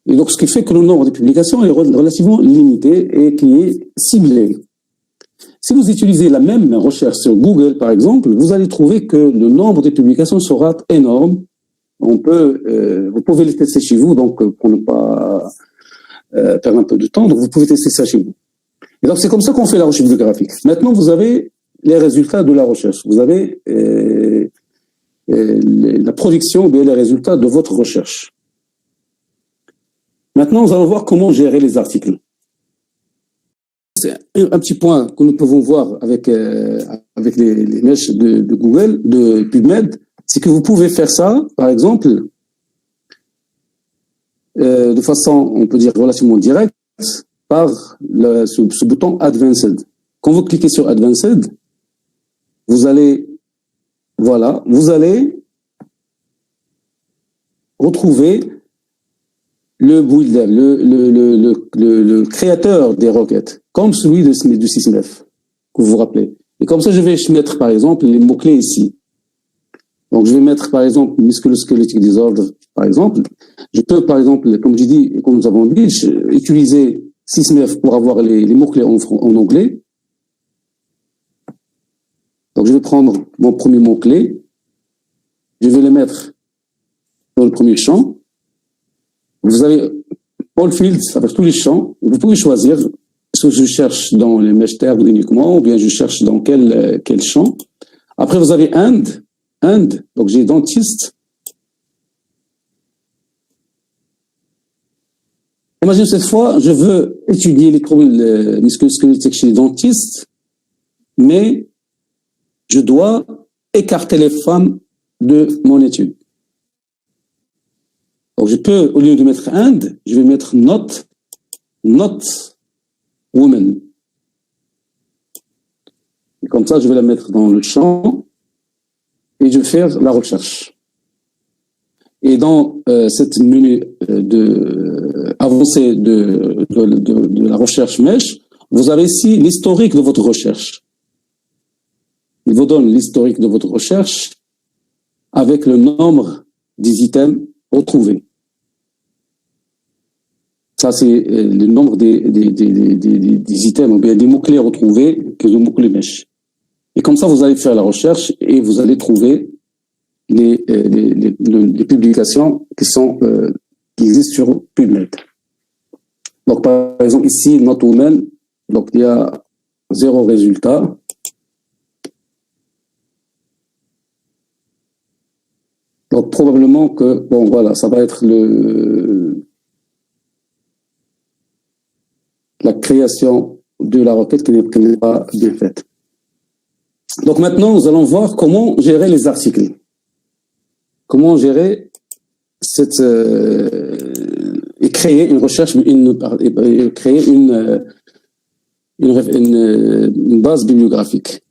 Et donc, ce qui fait que le nombre de publications est relativement limité et qui est ciblé. Si vous utilisez la même recherche sur Google, par exemple, vous allez trouver que le nombre de publications sera énorme. Vous pouvez les tester chez vous, donc pour ne pas perdre un peu de temps, donc vous pouvez tester ça chez vous. Et donc, c'est comme ça qu'on fait la recherche bibliographique. Maintenant, vous avez les résultats de la recherche. Vous avez la production, ou bien les résultats de votre recherche. Maintenant, nous allons voir comment gérer les articles. C'est un petit point que nous pouvons voir avec les mèches de Google, de PubMed, c'est que vous pouvez faire ça, par exemple, de façon, on peut dire, relativement directe, par ce bouton Advanced. Quand vous cliquez sur Advanced, vous allez retrouver le builder, le créateur des requêtes, comme celui du SysMef, que vous vous rappelez. Et comme ça, je vais mettre, par exemple, les mots-clés ici. Donc, je vais mettre, par exemple, musculo-squelettic disorder, par exemple. Je peux, par exemple, comme j'ai dit, comme nous avons dit, utiliser SysMef pour avoir les mots-clés en anglais. Donc, je vais prendre mon premier mot-clé. Je vais le mettre dans le premier champ. Vous avez all fields avec tous les champs. Vous pouvez choisir ce que je cherche dans les mesh tags uniquement, ou bien je cherche dans quel champ. Après, vous avez and. Donc j'ai dentiste. Imagine cette fois, je veux étudier les troubles musculo-squelettiques chez les dentistes, mais je dois écarter les femmes de mon étude. Donc je peux, au lieu de mettre and, je vais mettre not women. Et comme ça, je vais la mettre dans le champ et je vais faire la recherche. Et dans cette menu avancée de la recherche mesh, vous avez ici l'historique de votre recherche. Il vous donne l'historique de votre recherche avec le nombre des items retrouvés. Ça, c'est le nombre des items, ou bien des mots-clés retrouvés, que les mots-clés mesh. Et comme ça, vous allez faire la recherche et vous allez trouver les publications qui existent sur PubMed. Donc, par exemple, ici, Not Women, donc il y a 0 résultat. Donc, probablement que, bon, voilà, ça va être la création de la requête qui n'est pas bien faite. Donc maintenant, nous allons voir comment gérer les articles. Comment gérer et créer une recherche, créer une base bibliographique.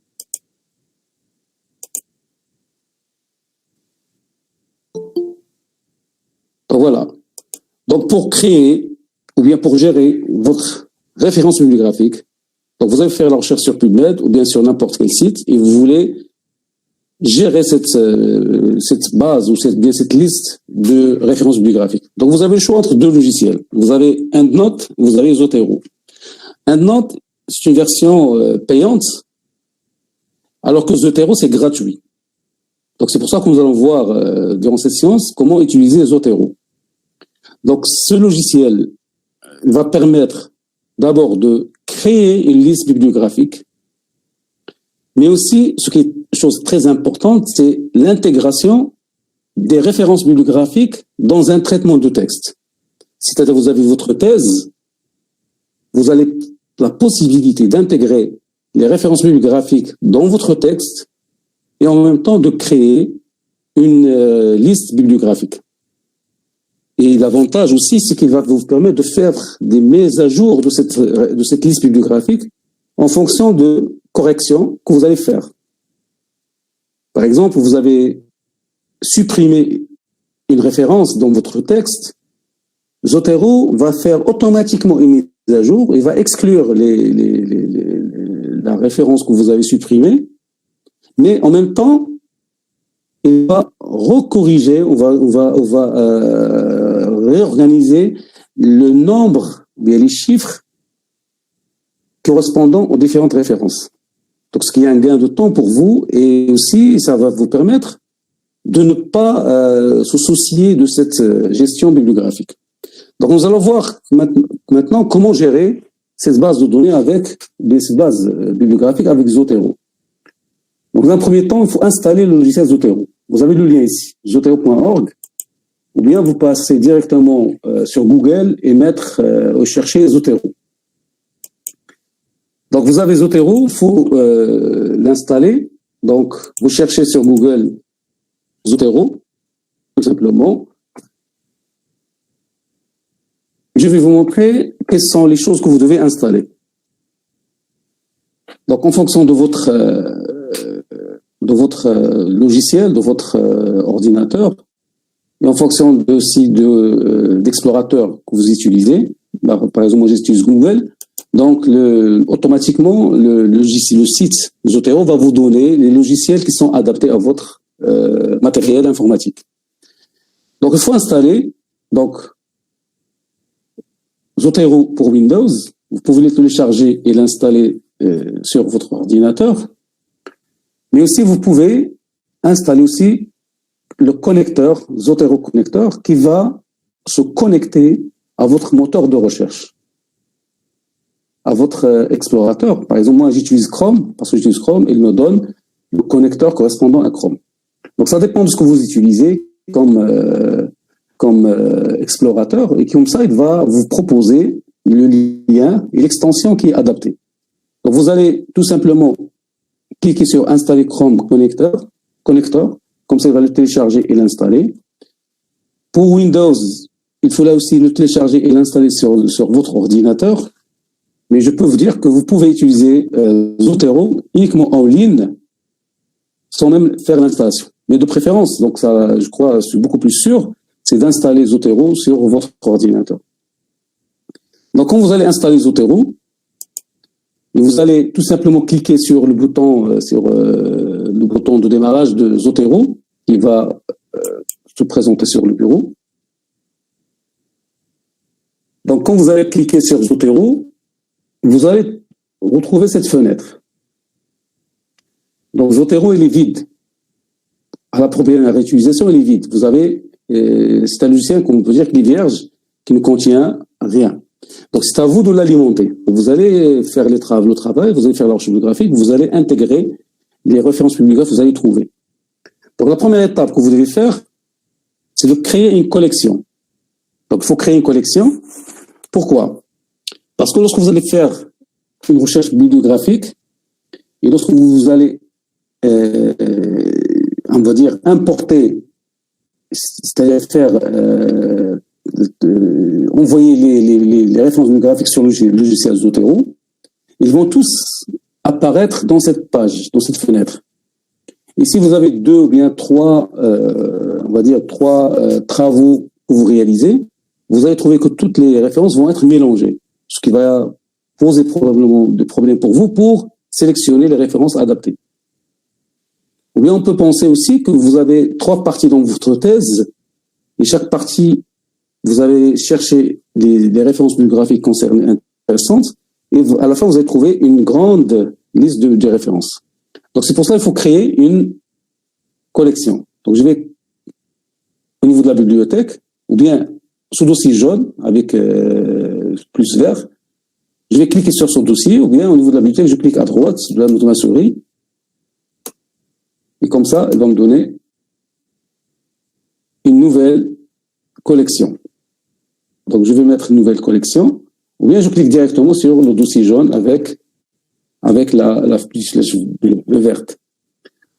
Donc voilà. Donc pour créer, ou bien pour gérer votre référence bibliographique, donc vous allez faire la recherche sur PubMed ou bien sur n'importe quel site et vous voulez gérer cette base ou cette liste de références bibliographiques. Donc vous avez le choix entre 2 logiciels. Vous avez EndNote, vous avez Zotero. EndNote, c'est une version payante, alors que Zotero, c'est gratuit. Donc c'est pour ça que nous allons voir durant cette séance comment utiliser Zotero. Donc ce logiciel va permettre d'abord de créer une liste bibliographique, mais aussi, ce qui est chose très importante, c'est l'intégration des références bibliographiques dans un traitement de texte. C'est-à-dire, vous avez votre thèse, vous avez la possibilité d'intégrer les références bibliographiques dans votre texte et en même temps de créer une liste bibliographique. Et l'avantage aussi, c'est qu'il va vous permettre de faire des mises à jour de cette liste bibliographique en fonction de corrections que vous allez faire. Par exemple, vous avez supprimé une référence dans votre texte, Zotero va faire automatiquement une mise à jour et va exclure la référence que vous avez supprimée, mais en même temps, il va recorriger, on va réorganiser le nombre, bien les chiffres correspondant aux différentes références. Donc, ce qui est un gain de temps pour vous et aussi, ça va vous permettre de ne pas se soucier de cette gestion bibliographique. Donc, nous allons voir maintenant comment gérer cette base de données avec cette base bibliographique avec Zotero. Donc, dans un premier temps, il faut installer le logiciel Zotero. Vous avez le lien ici, zotero.org, ou bien vous passez directement sur Google et chercher Zotero. Donc, vous avez Zotero, il faut l'installer. Donc, vous cherchez sur Google Zotero, tout simplement. Je vais vous montrer quelles sont les choses que vous devez installer. Donc, en fonction de votre logiciel, de votre ordinateur, et en fonction aussi d'explorateur que vous utilisez, par exemple, moi j'utilise Google, donc automatiquement le site Zotero va vous donner les logiciels qui sont adaptés à votre matériel informatique. Donc, il faut installer Zotero pour Windows. Vous pouvez le télécharger et l'installer sur votre ordinateur. Mais aussi, vous pouvez installer aussi le connecteur, Zotero connecteur, qui va se connecter à votre moteur de recherche, à votre explorateur. Par exemple, moi, j'utilise Chrome, parce que j'utilise Chrome, et il me donne le connecteur correspondant à Chrome. Donc, ça dépend de ce que vous utilisez comme explorateur, et comme ça, il va vous proposer le lien et l'extension qui est adaptée. Donc, vous allez tout simplement cliquer sur Installer Chrome connecteur, comme ça, il va le télécharger et l'installer. Pour Windows, il faut là aussi le télécharger et l'installer sur votre ordinateur. Mais je peux vous dire que vous pouvez utiliser Zotero uniquement en ligne, sans même faire l'installation. Mais de préférence, donc ça, je crois, je suis beaucoup plus sûr, c'est d'installer Zotero sur votre ordinateur. Donc, quand vous allez installer Zotero, vous allez tout simplement cliquer sur le bouton, de démarrage de Zotero, qui va se présenter sur le bureau. Donc, quand vous allez cliquer sur Zotero, vous allez retrouver cette fenêtre. Donc, Zotero, il est vide. À la première utilisation, il est vide. Vous avez, c'est un logiciel qu'on peut dire qu'il est vierge, qui ne contient rien. Donc, c'est à vous de l'alimenter. Vous allez faire le travail, vous allez faire l'archive bibliographique, vous allez intégrer les références bibliographiques que vous allez trouver. Donc, la première étape que vous devez faire, c'est de créer une collection. Donc, il faut créer une collection. Pourquoi? Parce que lorsque vous allez faire une recherche bibliographique, et lorsque vous allez, on va dire, importer, c'est-à-dire faire, envoyer les références bibliographiques sur le logiciel Zotero, ils vont tous apparaître dans cette page, dans cette fenêtre. Et si vous avez deux ou bien trois, on va dire trois travaux que vous réalisez, vous allez trouver que toutes les références vont être mélangées, ce qui va poser probablement des problèmes pour vous pour sélectionner les références adaptées. Ou bien on peut penser aussi que vous avez trois parties dans votre thèse, et chaque partie, vous allez chercher des références bibliographiques concernées intéressantes, et à la fin, vous allez trouver une grande liste de références. Donc, c'est pour ça qu'il faut créer une collection. Donc, je vais, au niveau de la bibliothèque, ou bien sous dossier jaune, avec plus vert, je vais cliquer sur ce dossier, ou bien au niveau de la bibliothèque, je clique à droite de ma souris, et comme ça, elle va me donner une nouvelle collection. Donc, je vais mettre une nouvelle collection, ou bien je clique directement sur le dossier jaune avec la flèche verte.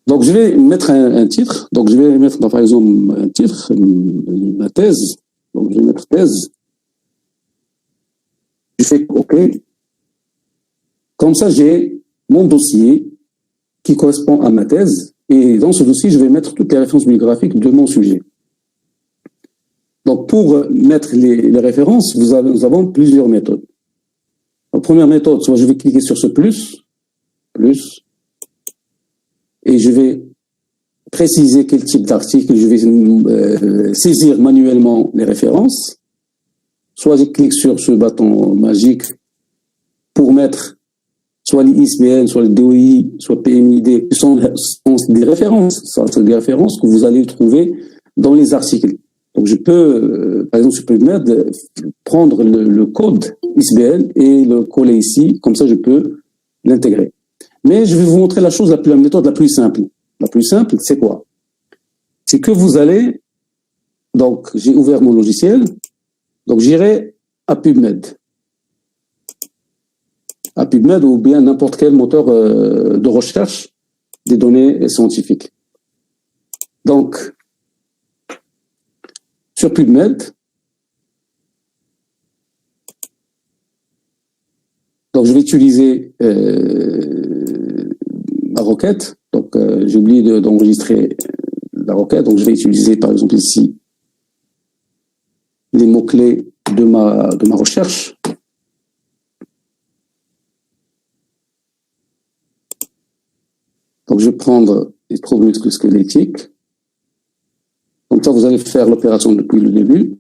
Donc, je vais mettre un titre. Donc, je vais mettre, par exemple, un titre, ma thèse. Donc, je vais mettre thèse. Je fais OK. Comme ça, j'ai mon dossier qui correspond à ma thèse. Et dans ce dossier, je vais mettre toutes les références bibliographiques de mon sujet. Donc, pour mettre les références, nous avons plusieurs méthodes. La première méthode, soit je vais cliquer sur ce plus, et je vais préciser quel type d'article, je vais saisir manuellement les références. Soit je clique sur ce bâton magique pour mettre soit les ISBN, soit les DOI, soit PMID, qui sont des références. C'est des références que vous allez trouver dans les articles. Donc, je peux, par exemple, sur PubMed, prendre le code ISBN et le coller ici. Comme ça, je peux l'intégrer. Mais je vais vous montrer la méthode la plus simple. La plus simple, c'est quoi? C'est que vous allez, donc, j'ai ouvert mon logiciel. Donc, j'irai à PubMed. À PubMed ou bien n'importe quel moteur de recherche des données scientifiques. Donc, sur PubMed, donc je vais utiliser la requête. Donc, j'ai oublié d'enregistrer la requête. Donc, je vais utiliser, par exemple, ici, les mots-clés de ma recherche. Donc, je vais prendre les troubles musculo-squelettiques. Comme ça, vous allez faire l'opération depuis le début.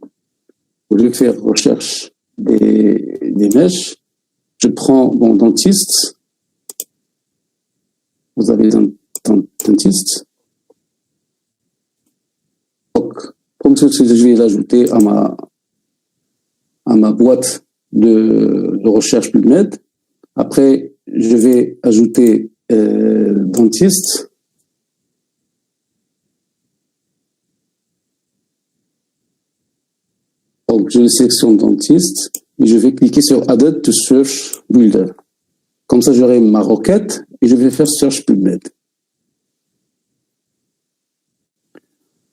Au lieu de faire recherche des mèches, je prends mon dentiste. Vous avez un dentiste. Donc, comme ça, je vais l'ajouter à ma boîte de recherche PubMed. Après, je vais ajouter dentiste. Donc, je sélectionne dentiste et je vais cliquer sur Added to Search Builder. Comme ça, j'aurai ma requête et je vais faire Search PubMed.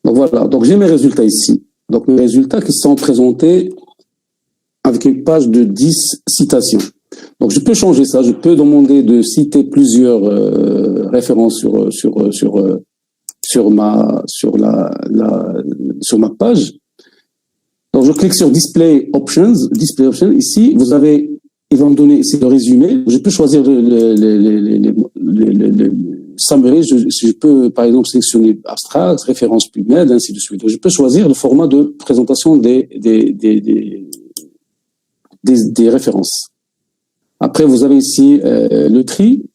Donc voilà, donc j'ai mes résultats ici. Donc mes résultats qui sont présentés avec une page de 10 citations. Donc je peux changer ça, je peux demander de citer plusieurs références sur ma page. Donc je clique sur Display Options. Ici, il va me donner ici le résumé. Je peux choisir le summary. Je peux par exemple sélectionner abstract, référence PubMed, ainsi de suite. Donc, je peux choisir le format de présentation des références. Après, vous avez ici le tri,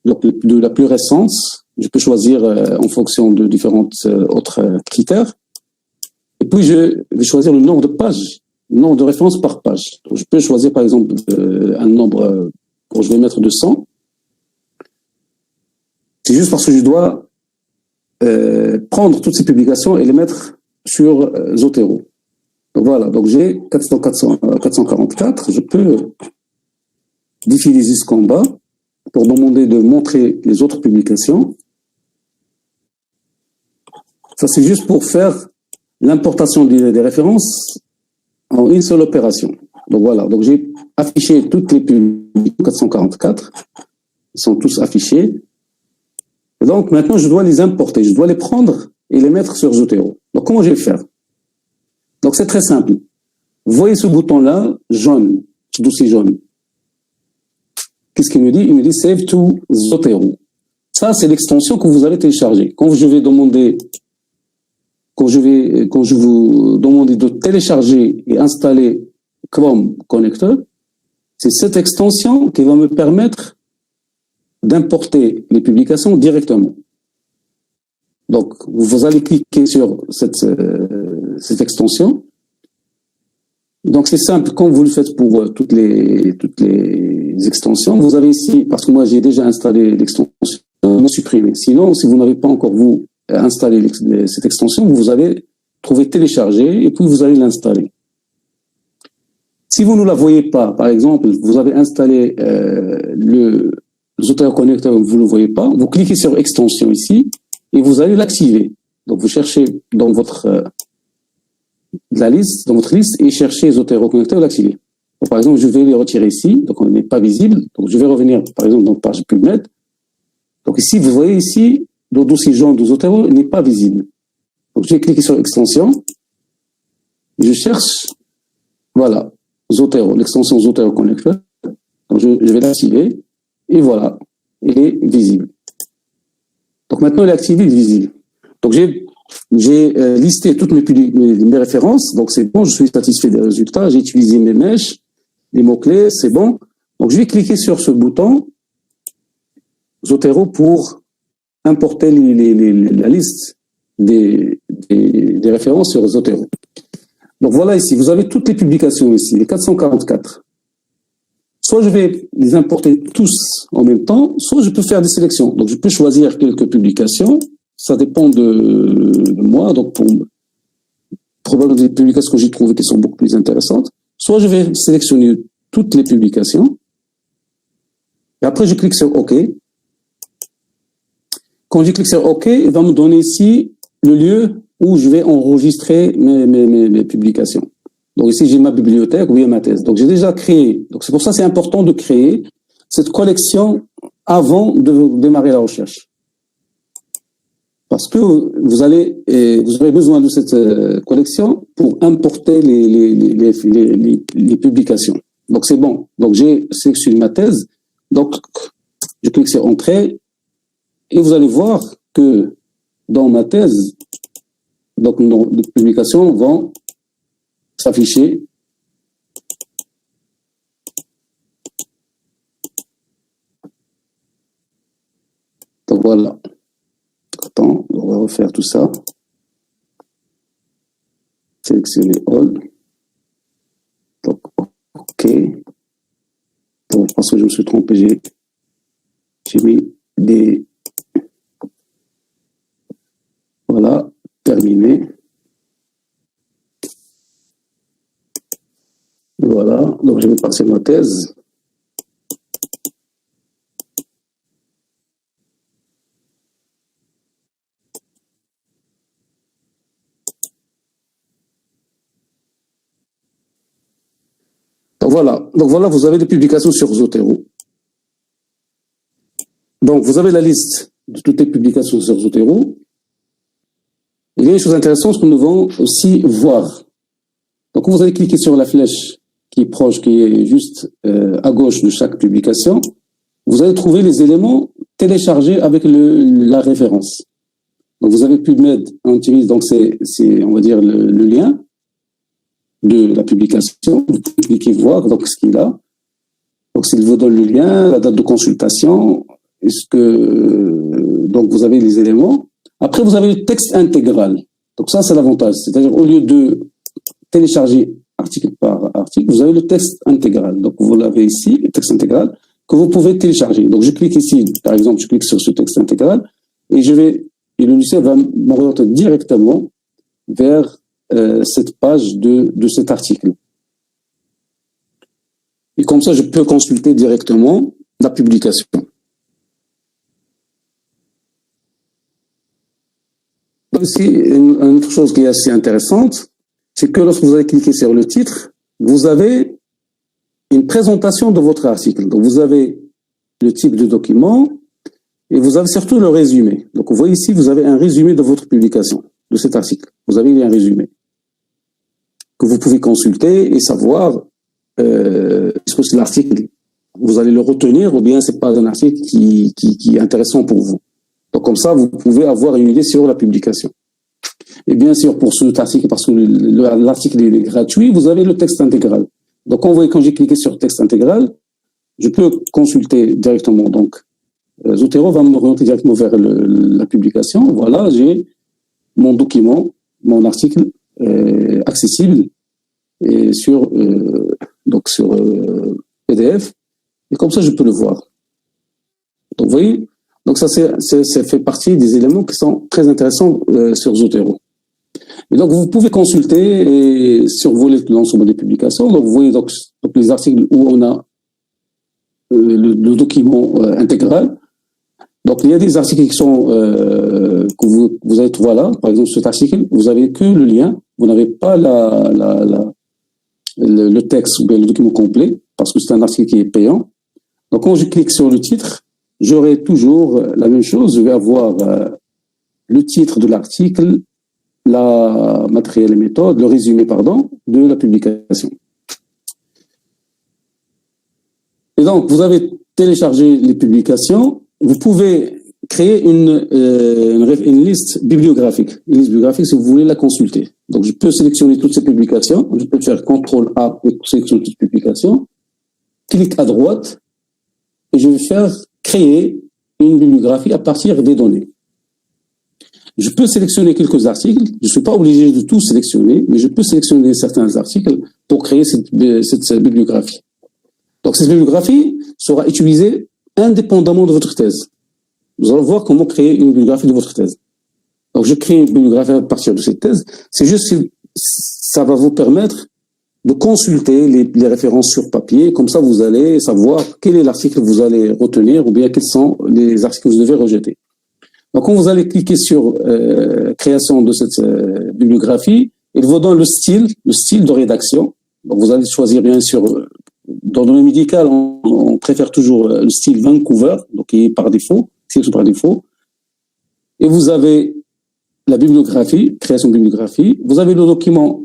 donc de la plus récente. Je peux choisir en fonction de différents autres critères. Et puis, je vais choisir le nombre de pages, le nombre de références par page. Donc, je peux choisir, par exemple, un nombre, je vais mettre 200. C'est juste parce que je dois prendre toutes ces publications et les mettre sur Zotero. Donc, voilà. Donc, j'ai 444. Je peux défiler jusqu'en bas pour demander de montrer les autres publications. Ça, c'est juste pour faire l'importation des références en une seule opération. Donc voilà, donc j'ai affiché toutes les publications, 444, ils sont tous affichés. Et donc maintenant, je dois les importer, je dois les prendre et les mettre sur Zotero. Donc comment je vais faire? Donc c'est très simple. Vous voyez ce bouton-là, jaune, ce dossier jaune. Qu'est-ce qu'il me dit? Il me dit Save to Zotero. Ça, c'est l'extension que vous allez télécharger. Quand je vous demande de télécharger et installer Chrome Connector, c'est cette extension qui va me permettre d'importer les publications directement. Donc, vous allez cliquer sur cette extension. Donc, c'est simple, comme vous le faites pour toutes les extensions. Vous avez ici, parce que moi, j'ai déjà installé l'extension, vous supprimez. Sinon, si vous n'avez pas encore, installer cette extension, vous allez trouver télécharger et puis vous allez l'installer. Si vous ne la voyez pas, par exemple, vous avez installé le Zotero Connector, vous ne le voyez pas, vous cliquez sur extension ici et vous allez l'activer. Donc vous cherchez dans votre liste et cherchez Zotero Connector et l'activer. Par exemple, je vais les retirer ici, donc on n'est pas visible. Donc je vais revenir par exemple dans page PubMed. Donc ici, vous voyez ici, le dossier jaune de Zotero n'est pas visible. Donc, j'ai cliqué sur extension. Et je cherche, voilà, Zotero, l'extension Zotero Connector. Donc, je vais l'activer. Et voilà, il est visible. Donc, maintenant, il est activé, il est visible. Donc, j'ai listé toutes mes références. Donc, c'est bon, je suis satisfait des résultats. J'ai utilisé mes mèches, les mots-clés, c'est bon. Donc, je vais cliquer sur ce bouton Zotero pour importer la liste des références sur Zotero. Donc voilà ici, vous avez toutes les publications ici, les 444. Soit je vais les importer tous en même temps, soit je peux faire des sélections. Donc je peux choisir quelques publications, ça dépend de moi, donc probablement des publications que j'ai trouvées qui sont beaucoup plus intéressantes. Soit je vais sélectionner toutes les publications, et après je clique sur OK. Quand je clique sur OK, il va me donner ici le lieu où je vais enregistrer mes publications. Donc ici, j'ai ma bibliothèque, oui, ma thèse. Donc j'ai déjà créé. Donc c'est pour ça que c'est important de créer cette collection avant de démarrer la recherche. Parce que vous aurez besoin de cette collection pour importer les publications. Donc c'est bon. Donc j'ai sélectionné ma thèse. Donc je clique sur Entrée. Et vous allez voir que dans ma thèse, donc les publications vont s'afficher donc voilà. Attends, on va refaire tout ça. Sélectionner all. Donc, OK. Donc, parce que je me suis trompé, j'ai mis des... Voilà, terminé. Voilà, donc je vais passer ma thèse. Donc voilà, vous avez des publications sur Zotero. Donc vous avez la liste de toutes les publications sur Zotero. Il y a une chose intéressante que nous devons aussi voir. Donc vous allez cliquer sur la flèche qui est proche, qui est juste à gauche de chaque publication. Vous allez trouver les éléments téléchargés avec la référence. Donc vous avez PubMed, on utilise donc c'est on va dire le lien de la publication. Vous pouvez cliquer voir donc ce qu'il a. Donc s'il vous donne le lien, la date de consultation, donc vous avez les éléments. Après vous avez le texte intégral. Donc ça c'est l'avantage, c'est-à-dire au lieu de télécharger article par article, vous avez le texte intégral. Donc vous l'avez ici, le texte intégral que vous pouvez télécharger. Donc je clique ici, par exemple, je clique sur ce texte intégral et le logiciel va m'orienter directement vers cette page de cet article. Et comme ça, je peux consulter directement la publication. Aussi, une autre chose qui est assez intéressante, c'est que lorsque vous allez cliquer sur le titre, vous avez une présentation de votre article. Donc, vous avez le type de document et vous avez surtout le résumé. Donc, vous voyez ici, vous avez un résumé de votre publication, de cet article. Vous avez un résumé que vous pouvez consulter et savoir est-ce que c'est l'article, vous allez le retenir ou bien c'est pas un article qui est intéressant pour vous. Donc, comme ça, vous pouvez avoir une idée sur la publication. Et bien sûr, pour cet article, parce que l'article est gratuit, vous avez le texte intégral. Donc, quand j'ai cliqué sur texte intégral, je peux consulter directement. Donc, Zotero va m'orienter directement vers la publication. Voilà, j'ai mon document, mon article accessible et sur PDF. Et comme ça, je peux le voir. Donc, vous voyez, donc ça fait partie des éléments qui sont très intéressants sur Zotero. Et donc, vous pouvez consulter et survoler l'ensemble des publications. Donc, vous voyez donc les articles où on a le document intégral. Donc, il y a des articles qui sont que vous allez trouver là. Par exemple, cet article, vous n'avez que le lien. Vous n'avez pas le texte ou bien le document complet parce que c'est un article qui est payant. Donc, quand je clique sur le titre, j'aurai toujours la même chose. Je vais avoir le titre de l'article, la matériel et méthode, le résumé, de la publication. Et donc, vous avez téléchargé les publications. Vous pouvez créer une liste bibliographique. Une liste bibliographique si vous voulez la consulter. Donc, je peux sélectionner toutes ces publications. Je peux faire CTRL-A pour sélectionner toutes les publications. Clique à droite et je vais faire créer une bibliographie à partir des données. Je peux sélectionner quelques articles. Je ne suis pas obligé de tout sélectionner, mais je peux sélectionner certains articles pour créer cette bibliographie. Donc, cette bibliographie sera utilisée indépendamment de votre thèse. Vous allez voir comment créer une bibliographie de votre thèse. Donc, je crée une bibliographie à partir de cette thèse. C'est juste que ça va vous permettre de consulter les références sur papier. Comme ça, vous allez savoir quel est l'article que vous allez retenir ou bien quels sont les articles que vous devez rejeter. Donc, quand vous allez cliquer sur création de cette bibliographie, il vous donne le style de rédaction. Donc, vous allez choisir bien sûr, dans le domaine médical, on préfère toujours le style Vancouver, donc qui est par défaut, c'est par défaut. Et vous avez la bibliographie, création de bibliographie. Vous avez le document,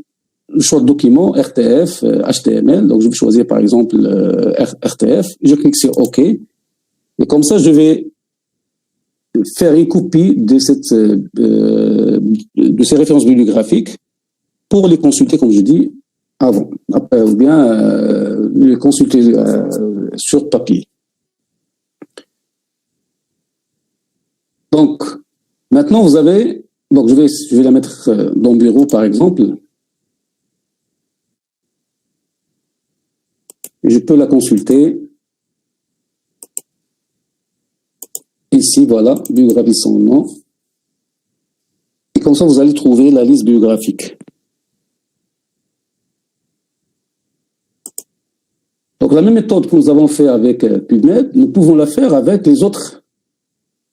le choix de document, RTF, HTML. Donc, je vais choisir par exemple RTF. Je clique sur OK. Et comme ça, je vais faire une copie de ces références bibliographiques pour les consulter, comme je dis, avant, après, ou bien les consulter sur papier. Donc, maintenant, vous avez, donc je vais la mettre dans le bureau, par exemple. Et je peux la consulter. Ici, voilà, biographie sans nom. Et comme ça, vous allez trouver la liste biographique. Donc, la même méthode que nous avons fait avec PubMed, nous pouvons la faire avec les autres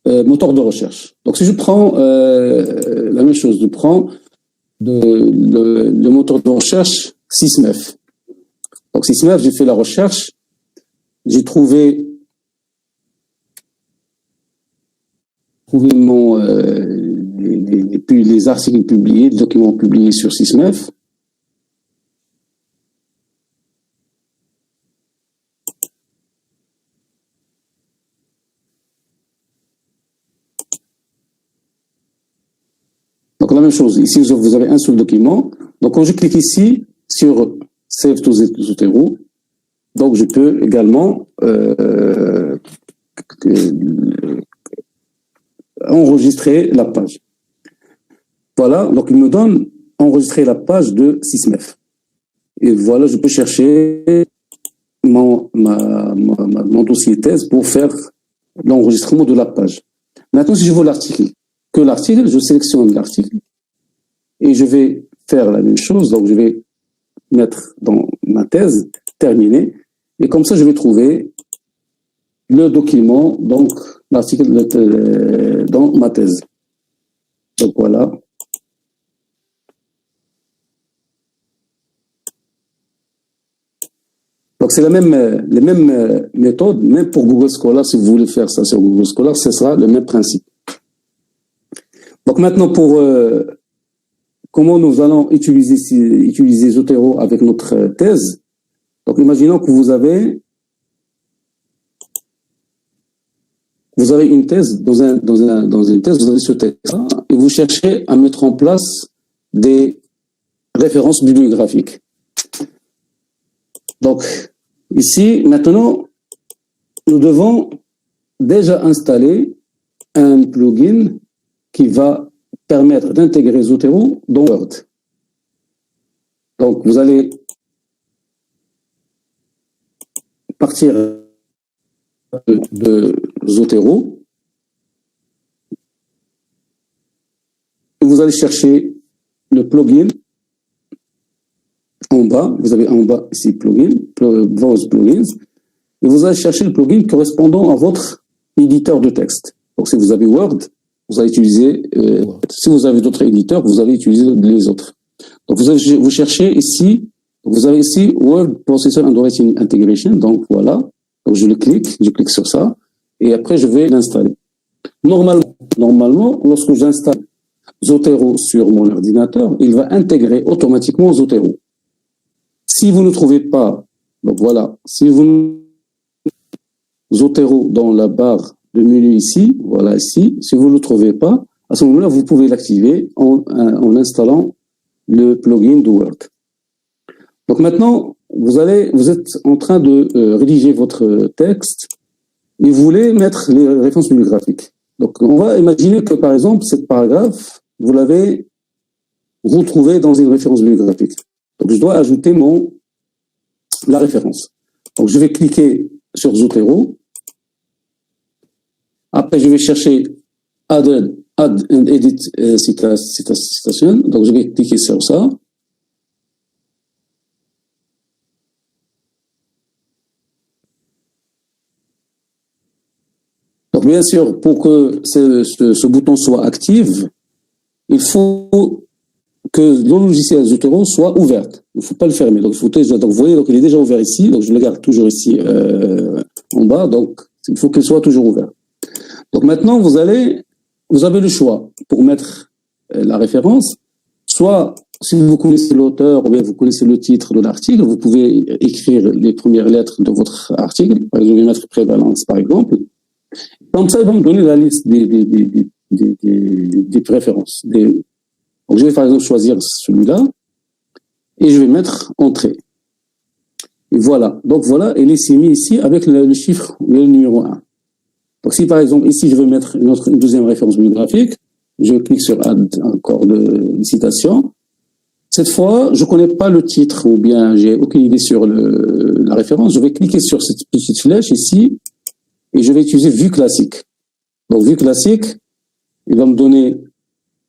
moteurs de recherche. Donc, si je prends la même chose, je prends le moteur de recherche Sysmef. Donc, Sysmef, j'ai fait la recherche, j'ai trouvé les articles publiés, les documents publiés sur Sysmef. Donc la même chose, ici vous avez un seul document. Donc quand je clique ici sur Save to Zotero, donc je peux également enregistrer la page. Voilà, donc il me donne enregistrer la page de Sysmef. Et voilà, je peux chercher mon dossier thèse pour faire l'enregistrement de la page. Maintenant, si je veux l'article, je sélectionne l'article et je vais faire la même chose. Donc, je vais mettre dans ma thèse terminée et comme ça, je vais trouver le document, donc l'article dans ma thèse. Donc, voilà. Donc, c'est les mêmes méthodes, même pour Google Scholar, si vous voulez faire ça sur Google Scholar, ce sera le même principe. Donc maintenant, pour comment nous allons utiliser Zotero avec notre thèse. Donc imaginons que vous avez une thèse, dans une thèse, vous avez ce texte-là, et vous cherchez à mettre en place des références bibliographiques. Donc ici, maintenant, nous devons déjà installer un plugin qui va permettre d'intégrer Zotero dans Word. Donc, vous allez partir de Zotero. Et vous allez chercher le plugin en bas. Vous avez en bas ici plugin, vos plugins. Et vous allez chercher le plugin correspondant à votre éditeur de texte. Donc, si vous avez Word, vous allez utiliser, si vous avez d'autres éditeurs, vous allez utiliser les autres. Donc, vous cherchez ici, vous avez ici Word Processor and Writing Integration. Donc, voilà. Donc, je clique sur ça. Et après, je vais l'installer. Normalement, lorsque j'installe Zotero sur mon ordinateur, il va intégrer automatiquement Zotero. Si vous ne trouvez pas, donc voilà, si vous Zotero dans la barre de menu ici, voilà ici. Si vous ne le trouvez pas, à ce moment-là, vous pouvez l'activer en installant le plugin de Word. Donc maintenant, vous êtes en train de rédiger votre texte et vous voulez mettre les références bibliographiques. Donc on va imaginer que par exemple, cette paragraphe, vous l'avez retrouvé dans une référence bibliographique. Donc je dois ajouter la référence. Donc je vais cliquer sur Zotero. Après, je vais chercher Add and Edit Citation. Donc, je vais cliquer sur ça. Donc, bien sûr, pour que ce bouton soit actif, il faut que le logiciel Zotero soit ouvert. Il ne faut pas le fermer. Donc, vous voyez, donc, il est déjà ouvert ici. Donc, je le garde toujours ici en bas. Donc, il faut qu'il soit toujours ouvert. Donc maintenant, vous avez le choix pour mettre la référence. Soit, si vous connaissez l'auteur ou bien vous connaissez le titre de l'article, vous pouvez écrire les premières lettres de votre article. Par exemple, je vais mettre prévalence, par exemple. Comme ça, il va me donner la liste des préférences. Donc, je vais par exemple choisir celui-là et je vais mettre entrée. Et voilà. Donc voilà, il est mis ici avec le chiffre, le numéro 1. Donc si par exemple ici je veux mettre une deuxième référence bibliographique, je clique sur Add encore de citation. Cette fois, je connais pas le titre ou bien j'ai aucune idée sur la référence. Je vais cliquer sur cette petite flèche ici et je vais utiliser Vue classique. Donc Vue classique, il va me donner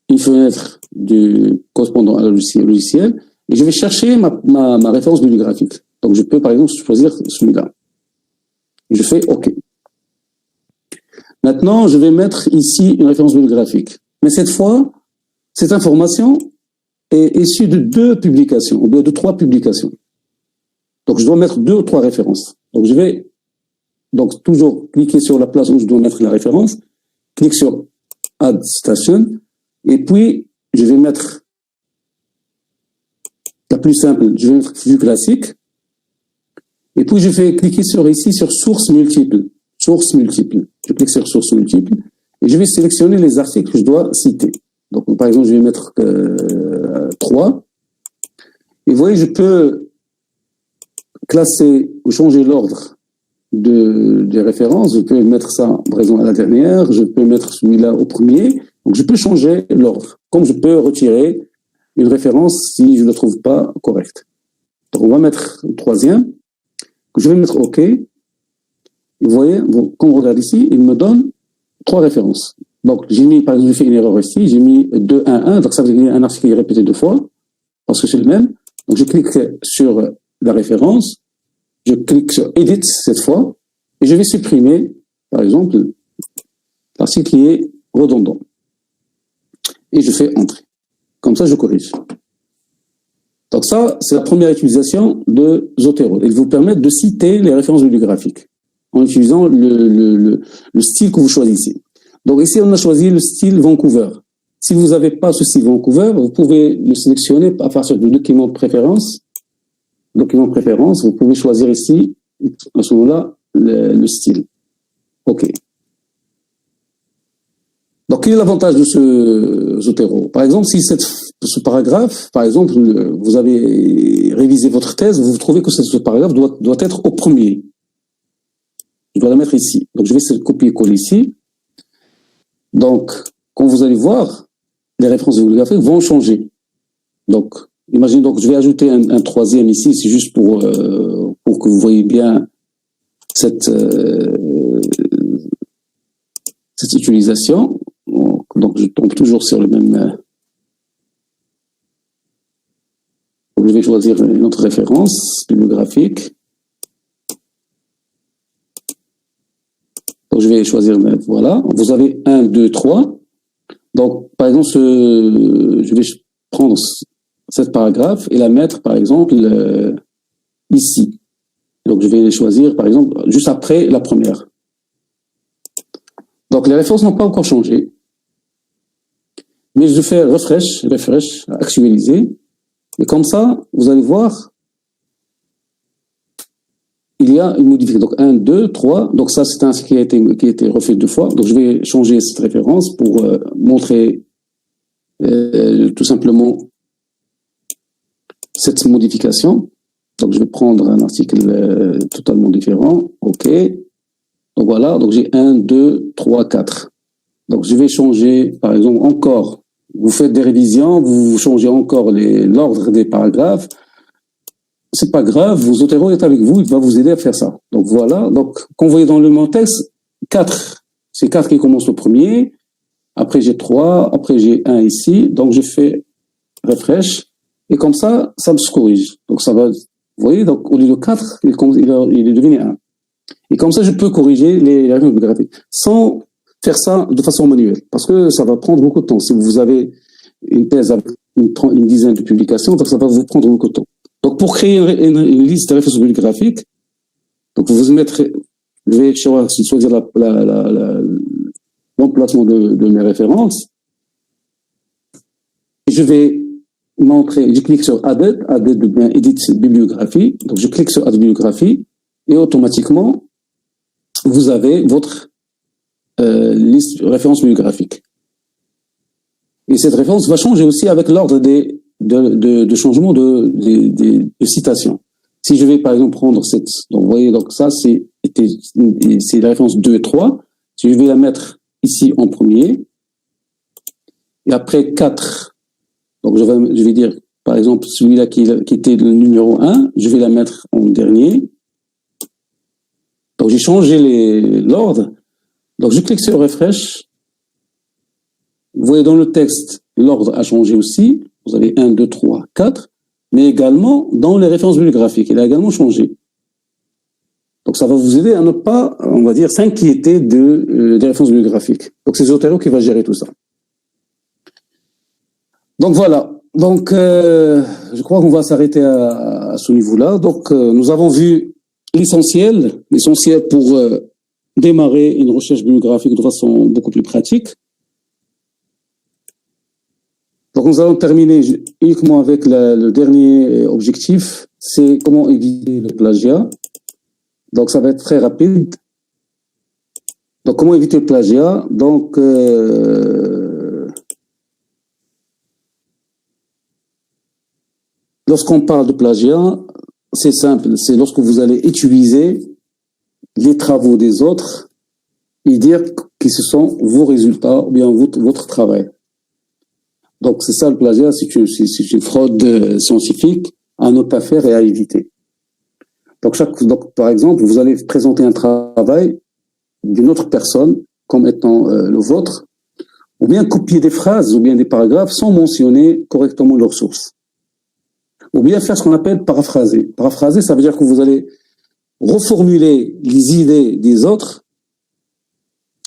une fenêtre correspondant à un logiciel et je vais chercher ma référence bibliographique. Donc je peux par exemple choisir celui-là. Je fais OK. Maintenant, je vais mettre ici une référence bibliographique. Mais cette fois, cette information est issue de 2 publications, ou de 3 publications. Donc, je dois mettre 2 ou 3 références. Donc, je vais toujours cliquer sur la place où je dois mettre la référence, clique sur Add Citation, et puis, je vais mettre la plus simple, je vais mettre Vue classique, et puis je vais cliquer ici sur Sources multiples. Sources multiples. Je clique sur Sources multiples, et je vais sélectionner les articles que je dois citer. Donc, par exemple, je vais mettre 3. Et vous voyez, je peux classer ou changer l'ordre des références. Je peux mettre ça, par exemple, à la dernière. Je peux mettre celui-là au premier. Donc, je peux changer l'ordre. Comme je peux retirer une référence si je ne la trouve pas correcte. Donc, on va mettre le 3e. Je vais mettre OK. Et vous voyez, quand on regarde ici, il me donne 3 références. Donc, j'ai mis, par exemple, j'ai fait une erreur ici, j'ai mis 2, 1, 1, donc ça veut dire un article qui est répété 2 fois, parce que c'est le même. Donc, je clique sur la référence, je clique sur Edit cette fois, et je vais supprimer, par exemple, l'article qui est redondant. Et je fais Entrée. Comme ça, je corrige. Donc ça, c'est la première utilisation de Zotero. Il vous permet de citer les références bibliographiques en utilisant le style que vous choisissez. Donc ici, on a choisi le style Vancouver. Si vous n'avez pas ce style Vancouver, vous pouvez le sélectionner à partir du document de préférence. Document de préférence, vous pouvez choisir ici, à ce moment-là, le style. OK. Donc, quel est l'avantage de ce Zotero? Par exemple, si ce paragraphe, par exemple, vous avez révisé votre thèse, vous trouvez que ce paragraphe doit être au premier. Je dois la mettre ici. Donc, je vais copier-coller ici. Donc, quand vous allez voir, les références bibliographiques vont changer. Donc, imaginez, donc, je vais ajouter un 3e ici, c'est juste pour que vous voyez bien cette utilisation. Donc, je tombe toujours sur le même. Je vais choisir une autre référence bibliographique. Donc, je vais choisir, voilà. Vous avez 1, 2, 3. Donc, par exemple, je vais prendre cette paragraphe et la mettre, par exemple, ici. Donc, je vais choisir, par exemple, juste après la première. Donc, les références n'ont pas encore changé. Mais je fais refresh, actualiser. Et comme ça, vous allez voir, il y a une modification. Donc, 1, 2, 3. Donc, ça, c'est un qui a été refait 2 fois. Donc, je vais changer cette référence pour montrer tout simplement cette modification. Donc, je vais prendre un article totalement différent. OK. Donc, voilà. Donc, j'ai 1, 2, 3, 4. Donc, je vais changer, par exemple, encore. Vous faites des révisions, vous changez encore l'ordre des paragraphes. C'est pas grave, Zotero est avec vous, il va vous aider à faire ça. Donc voilà, donc quand vous voyez dans le mon texte, 4, c'est 4 qui commence au premier, après j'ai 3, après j'ai 1 ici, donc je fais refresh, et comme ça, ça me corrige. Donc ça va, vous voyez, donc au lieu de 4, il est devenu 1. Et comme ça, je peux corriger les références bibliographiques sans faire ça de façon manuelle, parce que ça va prendre beaucoup de temps. Si vous avez une thèse avec une dizaine de publications, donc ça va vous prendre beaucoup de temps. Donc, pour créer une liste de références bibliographiques, donc vous mettrez, je vais choisir l'emplacement de mes références. Je vais montrer, je clique sur Add bien Edit bibliographie. Donc, je clique sur Add bibliographie et automatiquement, vous avez votre les références bibliographiques. Et cette référence va changer aussi avec l'ordre de changement de citation. Si je vais par exemple prendre cette, donc vous voyez, donc ça c'est la référence 2 et 3. Si je vais la mettre ici en premier, et après 4, donc je vais dire par exemple celui-là qui était le numéro 1, je vais la mettre en dernier. Donc j'ai changé l'ordre. Donc je clique sur refresh. Vous voyez dans le texte, l'ordre a changé aussi. Vous avez 1, 2, 3, 4. Mais également dans les références bibliographiques, il a également changé. Donc ça va vous aider à ne pas, on va dire, s'inquiéter des références bibliographiques. Donc c'est Zotero qui va gérer tout ça. Donc voilà. Donc je crois qu'on va s'arrêter à ce niveau-là. Donc nous avons vu l'essentiel pour démarrer une recherche bibliographique de façon beaucoup plus pratique. Donc nous allons terminer uniquement avec le dernier objectif, c'est comment éviter le plagiat. Donc ça va être très rapide. Donc comment éviter le plagiat? Donc lorsqu'on parle de plagiat, c'est simple, c'est lorsque vous allez utiliser les travaux des autres et dire que ce sont vos résultats ou bien votre travail. Donc c'est ça le plagiat, c'est une fraude scientifique à ne pas faire et à éviter. Donc par exemple, vous allez présenter un travail d'une autre personne comme étant le vôtre, ou bien copier des phrases ou bien des paragraphes sans mentionner correctement leurs sources. Ou bien faire ce qu'on appelle paraphraser. Paraphraser, ça veut dire que vous allez reformuler les idées des autres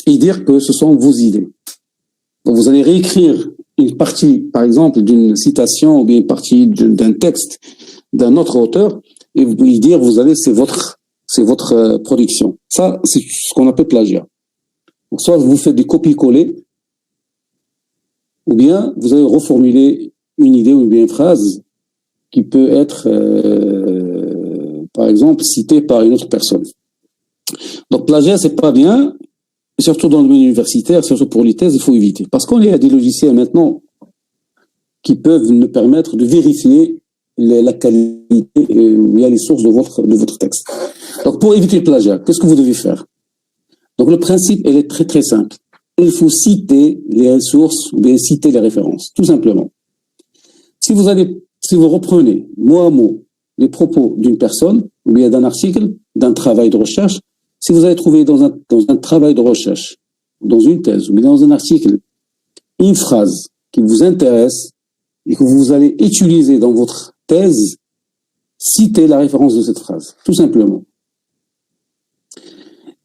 et dire que ce sont vos idées. Donc vous allez réécrire une partie, par exemple, d'une citation ou bien une partie d'un texte d'un autre auteur et vous pouvez dire, c'est votre production. Ça, c'est ce qu'on appelle plagiat. Donc soit vous faites des copier-coller ou bien vous allez reformuler une idée ou bien une phrase qui peut être, par exemple, citée par une autre personne. Donc, plagiat, c'est pas bien, surtout dans le domaine universitaire, surtout pour les thèses, il faut éviter. Parce qu'on est à des logiciels maintenant qui peuvent nous permettre de vérifier la qualité via les sources de votre texte. Donc, pour éviter le plagiat, qu'est-ce que vous devez faire? Donc, le principe, il est très, très simple. Il faut citer les ressources ou bien citer les références, tout simplement. Si vous reprenez mot à mot les propos d'une personne, ou bien d'un article, d'un travail de recherche, si vous allez trouver dans un travail de recherche, dans une thèse, ou bien dans un article, une phrase qui vous intéresse et que vous allez utiliser dans votre thèse, citez la référence de cette phrase, tout simplement.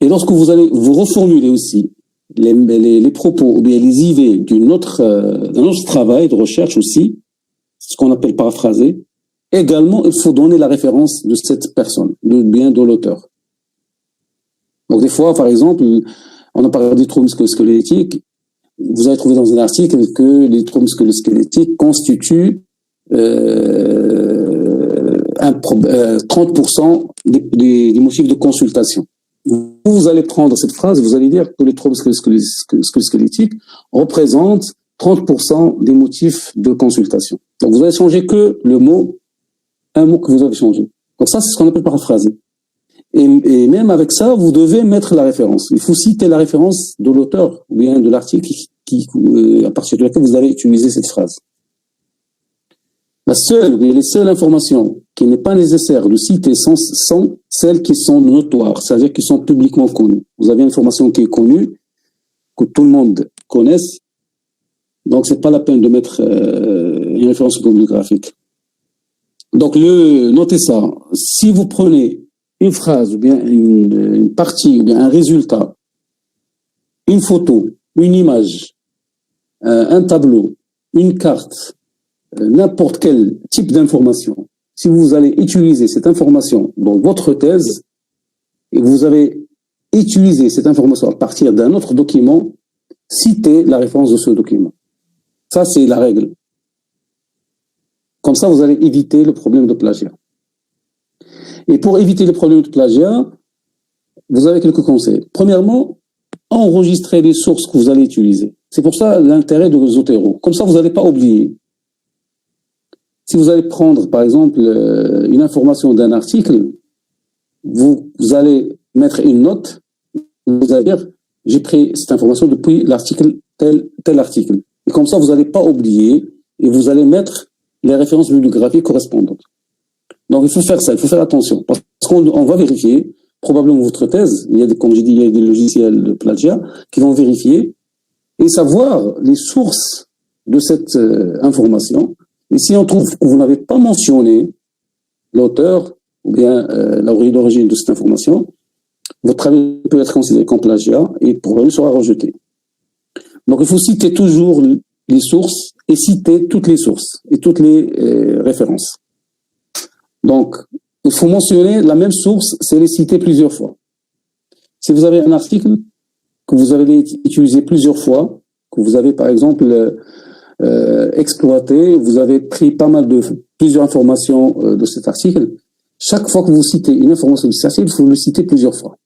Et lorsque vous allez vous reformuler aussi les propos ou bien les idées d'un autre travail de recherche aussi, ce qu'on appelle paraphraser, également, il faut donner la référence de cette personne, de l'auteur. Donc, des fois, par exemple, on a parlé des troubles musculo-squelettiques. Vous allez trouver dans un article que les troubles musculo-squelettiques constituent 30% des motifs de consultation. Vous allez prendre cette phrase, vous allez dire que les troubles musculo-squelettiques représentent 30% des motifs de consultation. Donc, vous allez changer que un mot que vous avez changé. Donc ça, c'est ce qu'on appelle paraphraser. Et même avec ça, vous devez mettre la référence. Il faut citer la référence de l'auteur ou bien de l'article à partir de laquelle vous allez utiliser cette phrase. Les seules informations qui n'est pas nécessaire de citer sont celles qui sont notoires, c'est-à-dire qui sont publiquement connues. Vous avez une information qui est connue, que tout le monde connaisse, donc c'est pas la peine de mettre une référence bibliographique. Donc notez ça. Si vous prenez une phrase ou bien une partie ou bien un résultat, une photo, une image, un tableau, une carte, n'importe quel type d'information, si vous allez utiliser cette information dans votre thèse et vous avez utilisé cette information à partir d'un autre document, citez la référence de ce document. Ça, c'est la règle. Comme ça, vous allez éviter le problème de plagiat. Et pour éviter le problème de plagiat, vous avez quelques conseils. Premièrement, enregistrer les sources que vous allez utiliser. C'est pour ça l'intérêt de Zotero. Comme ça, vous n'allez pas oublier. Si vous allez prendre, par exemple, une information d'un article, vous allez mettre une note, vous allez dire, j'ai pris cette information depuis l'article, tel article. Et comme ça, vous n'allez pas oublier et vous allez mettre les références bibliographiques correspondantes. Donc, il faut faire ça, il faut faire attention. Parce qu'on va vérifier, probablement votre thèse, comme j'ai dit, il y a des logiciels de plagiat qui vont vérifier et savoir les sources de cette information. Et si on trouve que vous n'avez pas mentionné l'auteur ou bien l'origine de cette information, votre travail peut être considéré comme plagiat et probablement sera rejeté. Donc, il faut citer toujours les sources et citer toutes les sources et toutes les références. Donc, il faut mentionner la même source, c'est les citer plusieurs fois. Si vous avez un article que vous avez utilisé plusieurs fois, que vous avez par exemple exploité, vous avez pris plusieurs informations de cet article, chaque fois que vous citez une information de cet article, il faut le citer plusieurs fois.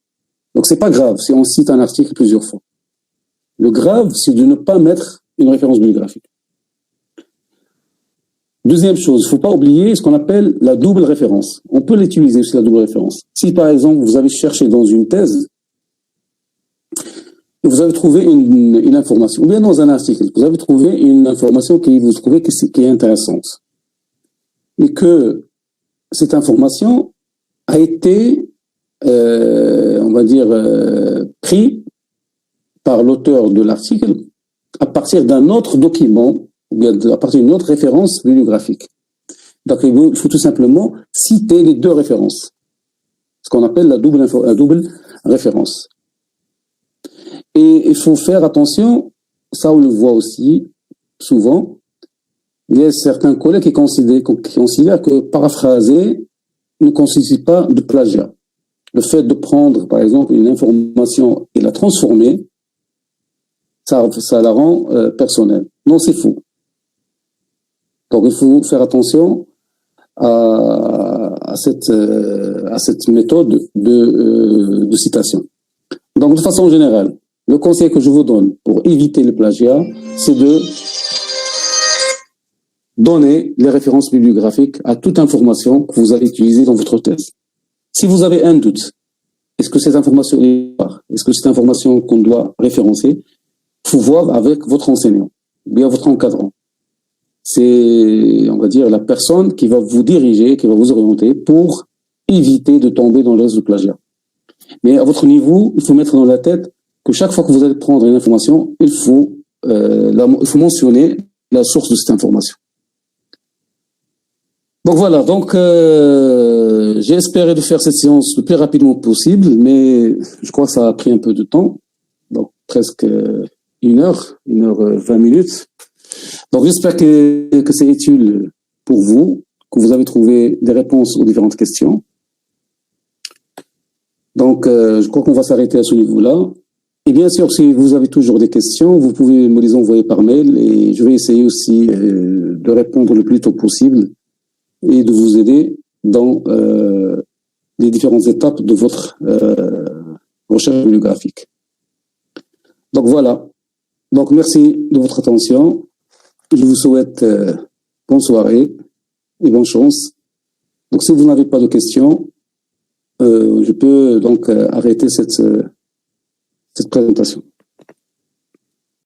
Donc, c'est pas grave si on cite un article plusieurs fois. Le grave, c'est de ne pas mettre une référence bibliographique. Deuxième chose, il ne faut pas oublier ce qu'on appelle la double référence. On peut l'utiliser aussi, la double référence. Si, par exemple, vous avez cherché dans une thèse, et vous avez trouvé une information, ou bien dans un article, vous avez trouvé une information qui vous trouvez qui est intéressante. Et que cette information a été, on va dire, prise par l'auteur de l'article à partir d'un autre document, ou bien à partir d'une autre référence bibliographique. Donc, il faut tout simplement citer les deux références, ce qu'on appelle la double référence. Et il faut faire attention, ça on le voit aussi souvent, il y a certains collègues qui considèrent que paraphraser ne constitue pas de plagiat. Le fait de prendre, par exemple, une information et la transformer, ça la rend personnelle. Non, c'est faux. Donc, il faut faire attention à cette méthode de citation. Donc, de façon générale, le conseil que je vous donne pour éviter le plagiat, c'est de donner les références bibliographiques à toute information que vous allez utiliser dans votre thèse. Si vous avez un doute, est-ce que cette information est par? Est-ce que cette information qu'on doit référencer? Il faut voir avec votre enseignant, bien votre encadrant. C'est, on va dire, la personne qui va vous diriger, qui va vous orienter pour éviter de tomber dans le risque de plagiat. Mais à votre niveau, il faut mettre dans la tête que chaque fois que vous allez prendre une information, il faut mentionner la source de cette information. Donc voilà, j'ai espéré de faire cette séance le plus rapidement possible, mais je crois que ça a pris un peu de temps, donc presque 1h20 minutes. Donc j'espère que c'est utile pour vous, que vous avez trouvé des réponses aux différentes questions. Donc je crois qu'on va s'arrêter à ce niveau-là. Et bien sûr, si vous avez toujours des questions, vous pouvez me les envoyer par mail et je vais essayer aussi de répondre le plus tôt possible et de vous aider dans les différentes étapes de votre recherche bibliographique. Donc voilà. Donc merci de votre attention. Je vous souhaite bonne soirée et bonne chance. Donc si vous n'avez pas de questions, je peux donc arrêter cette présentation.